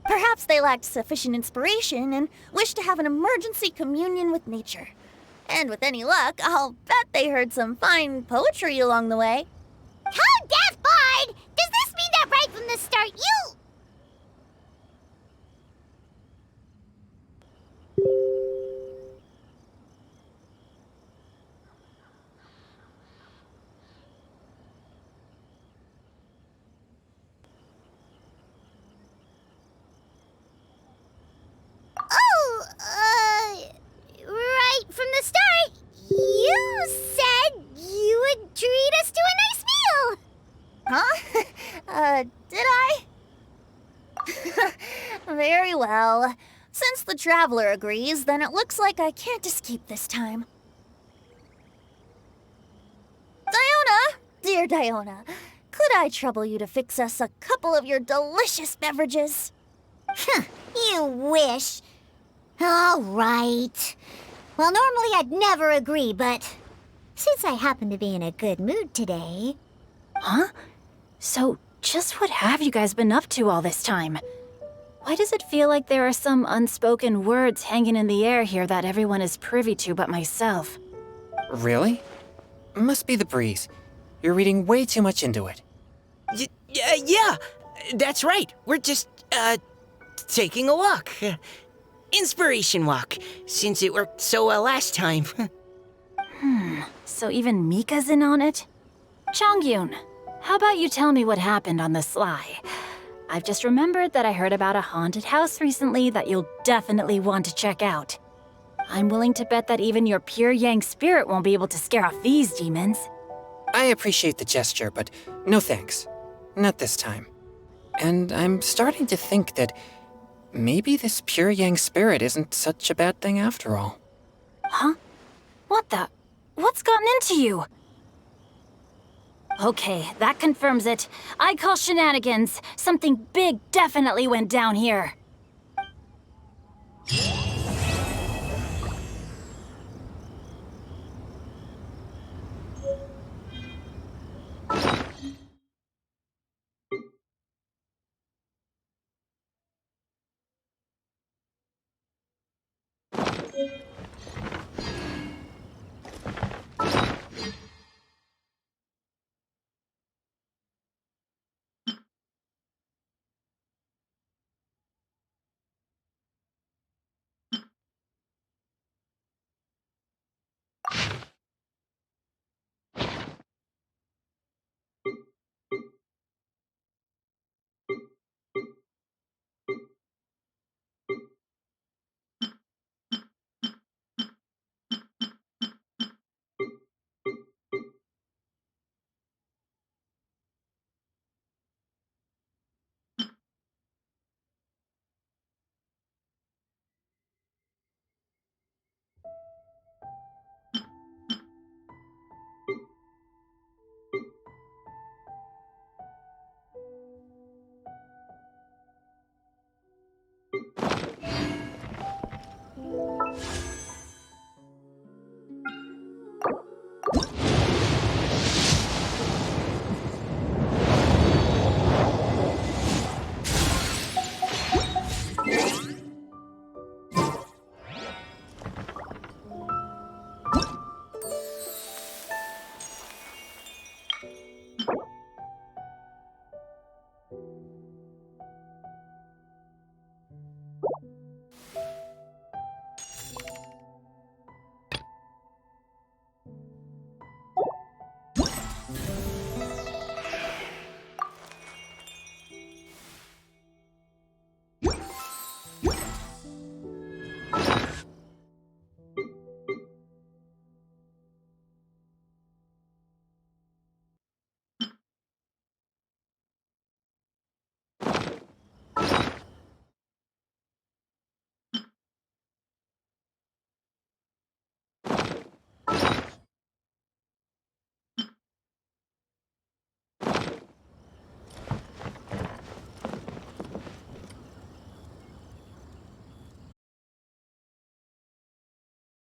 S2: Perhaps they lacked sufficient inspiration and wished to have an emergency communion with nature. And with any luck, I'll bet they heard some fine poetry along the way.
S10: How deaf, Bard! Does this mean that right from the start you... Right from the start, you said you would treat us to a nice meal!
S2: Huh? Did I? Very well. Since the Traveler agrees, then it looks like I can't escape this time. Diona! Dear Diona, could I trouble you to fix us a couple of your delicious beverages?
S3: You wish. All right. Well, normally I'd never agree, but since I happen to be in a good mood today...
S7: Huh? So, just what have you guys been up to all this time? Why does it feel like there are some unspoken words hanging in the air here that everyone is privy to but myself?
S4: Really? Must be the breeze. You're reading way too much into it.
S5: Yeah, that's right. We're just, taking a walk. Inspiration walk, since it worked so well last time.
S7: So even Mika's in on it? Chongyun, how about you tell me what happened on the sly? I've just remembered that I heard about a haunted house recently that you'll definitely want to check out. I'm willing to bet that even your pure Yang spirit won't be able to scare off these demons.
S4: I appreciate the gesture, but no thanks. Not this time. And I'm starting to think that maybe this pure Yang spirit isn't such a bad thing after all.
S7: Huh? What the? What's gotten into you? Okay, that confirms it. I call shenanigans. Something big definitely went down here.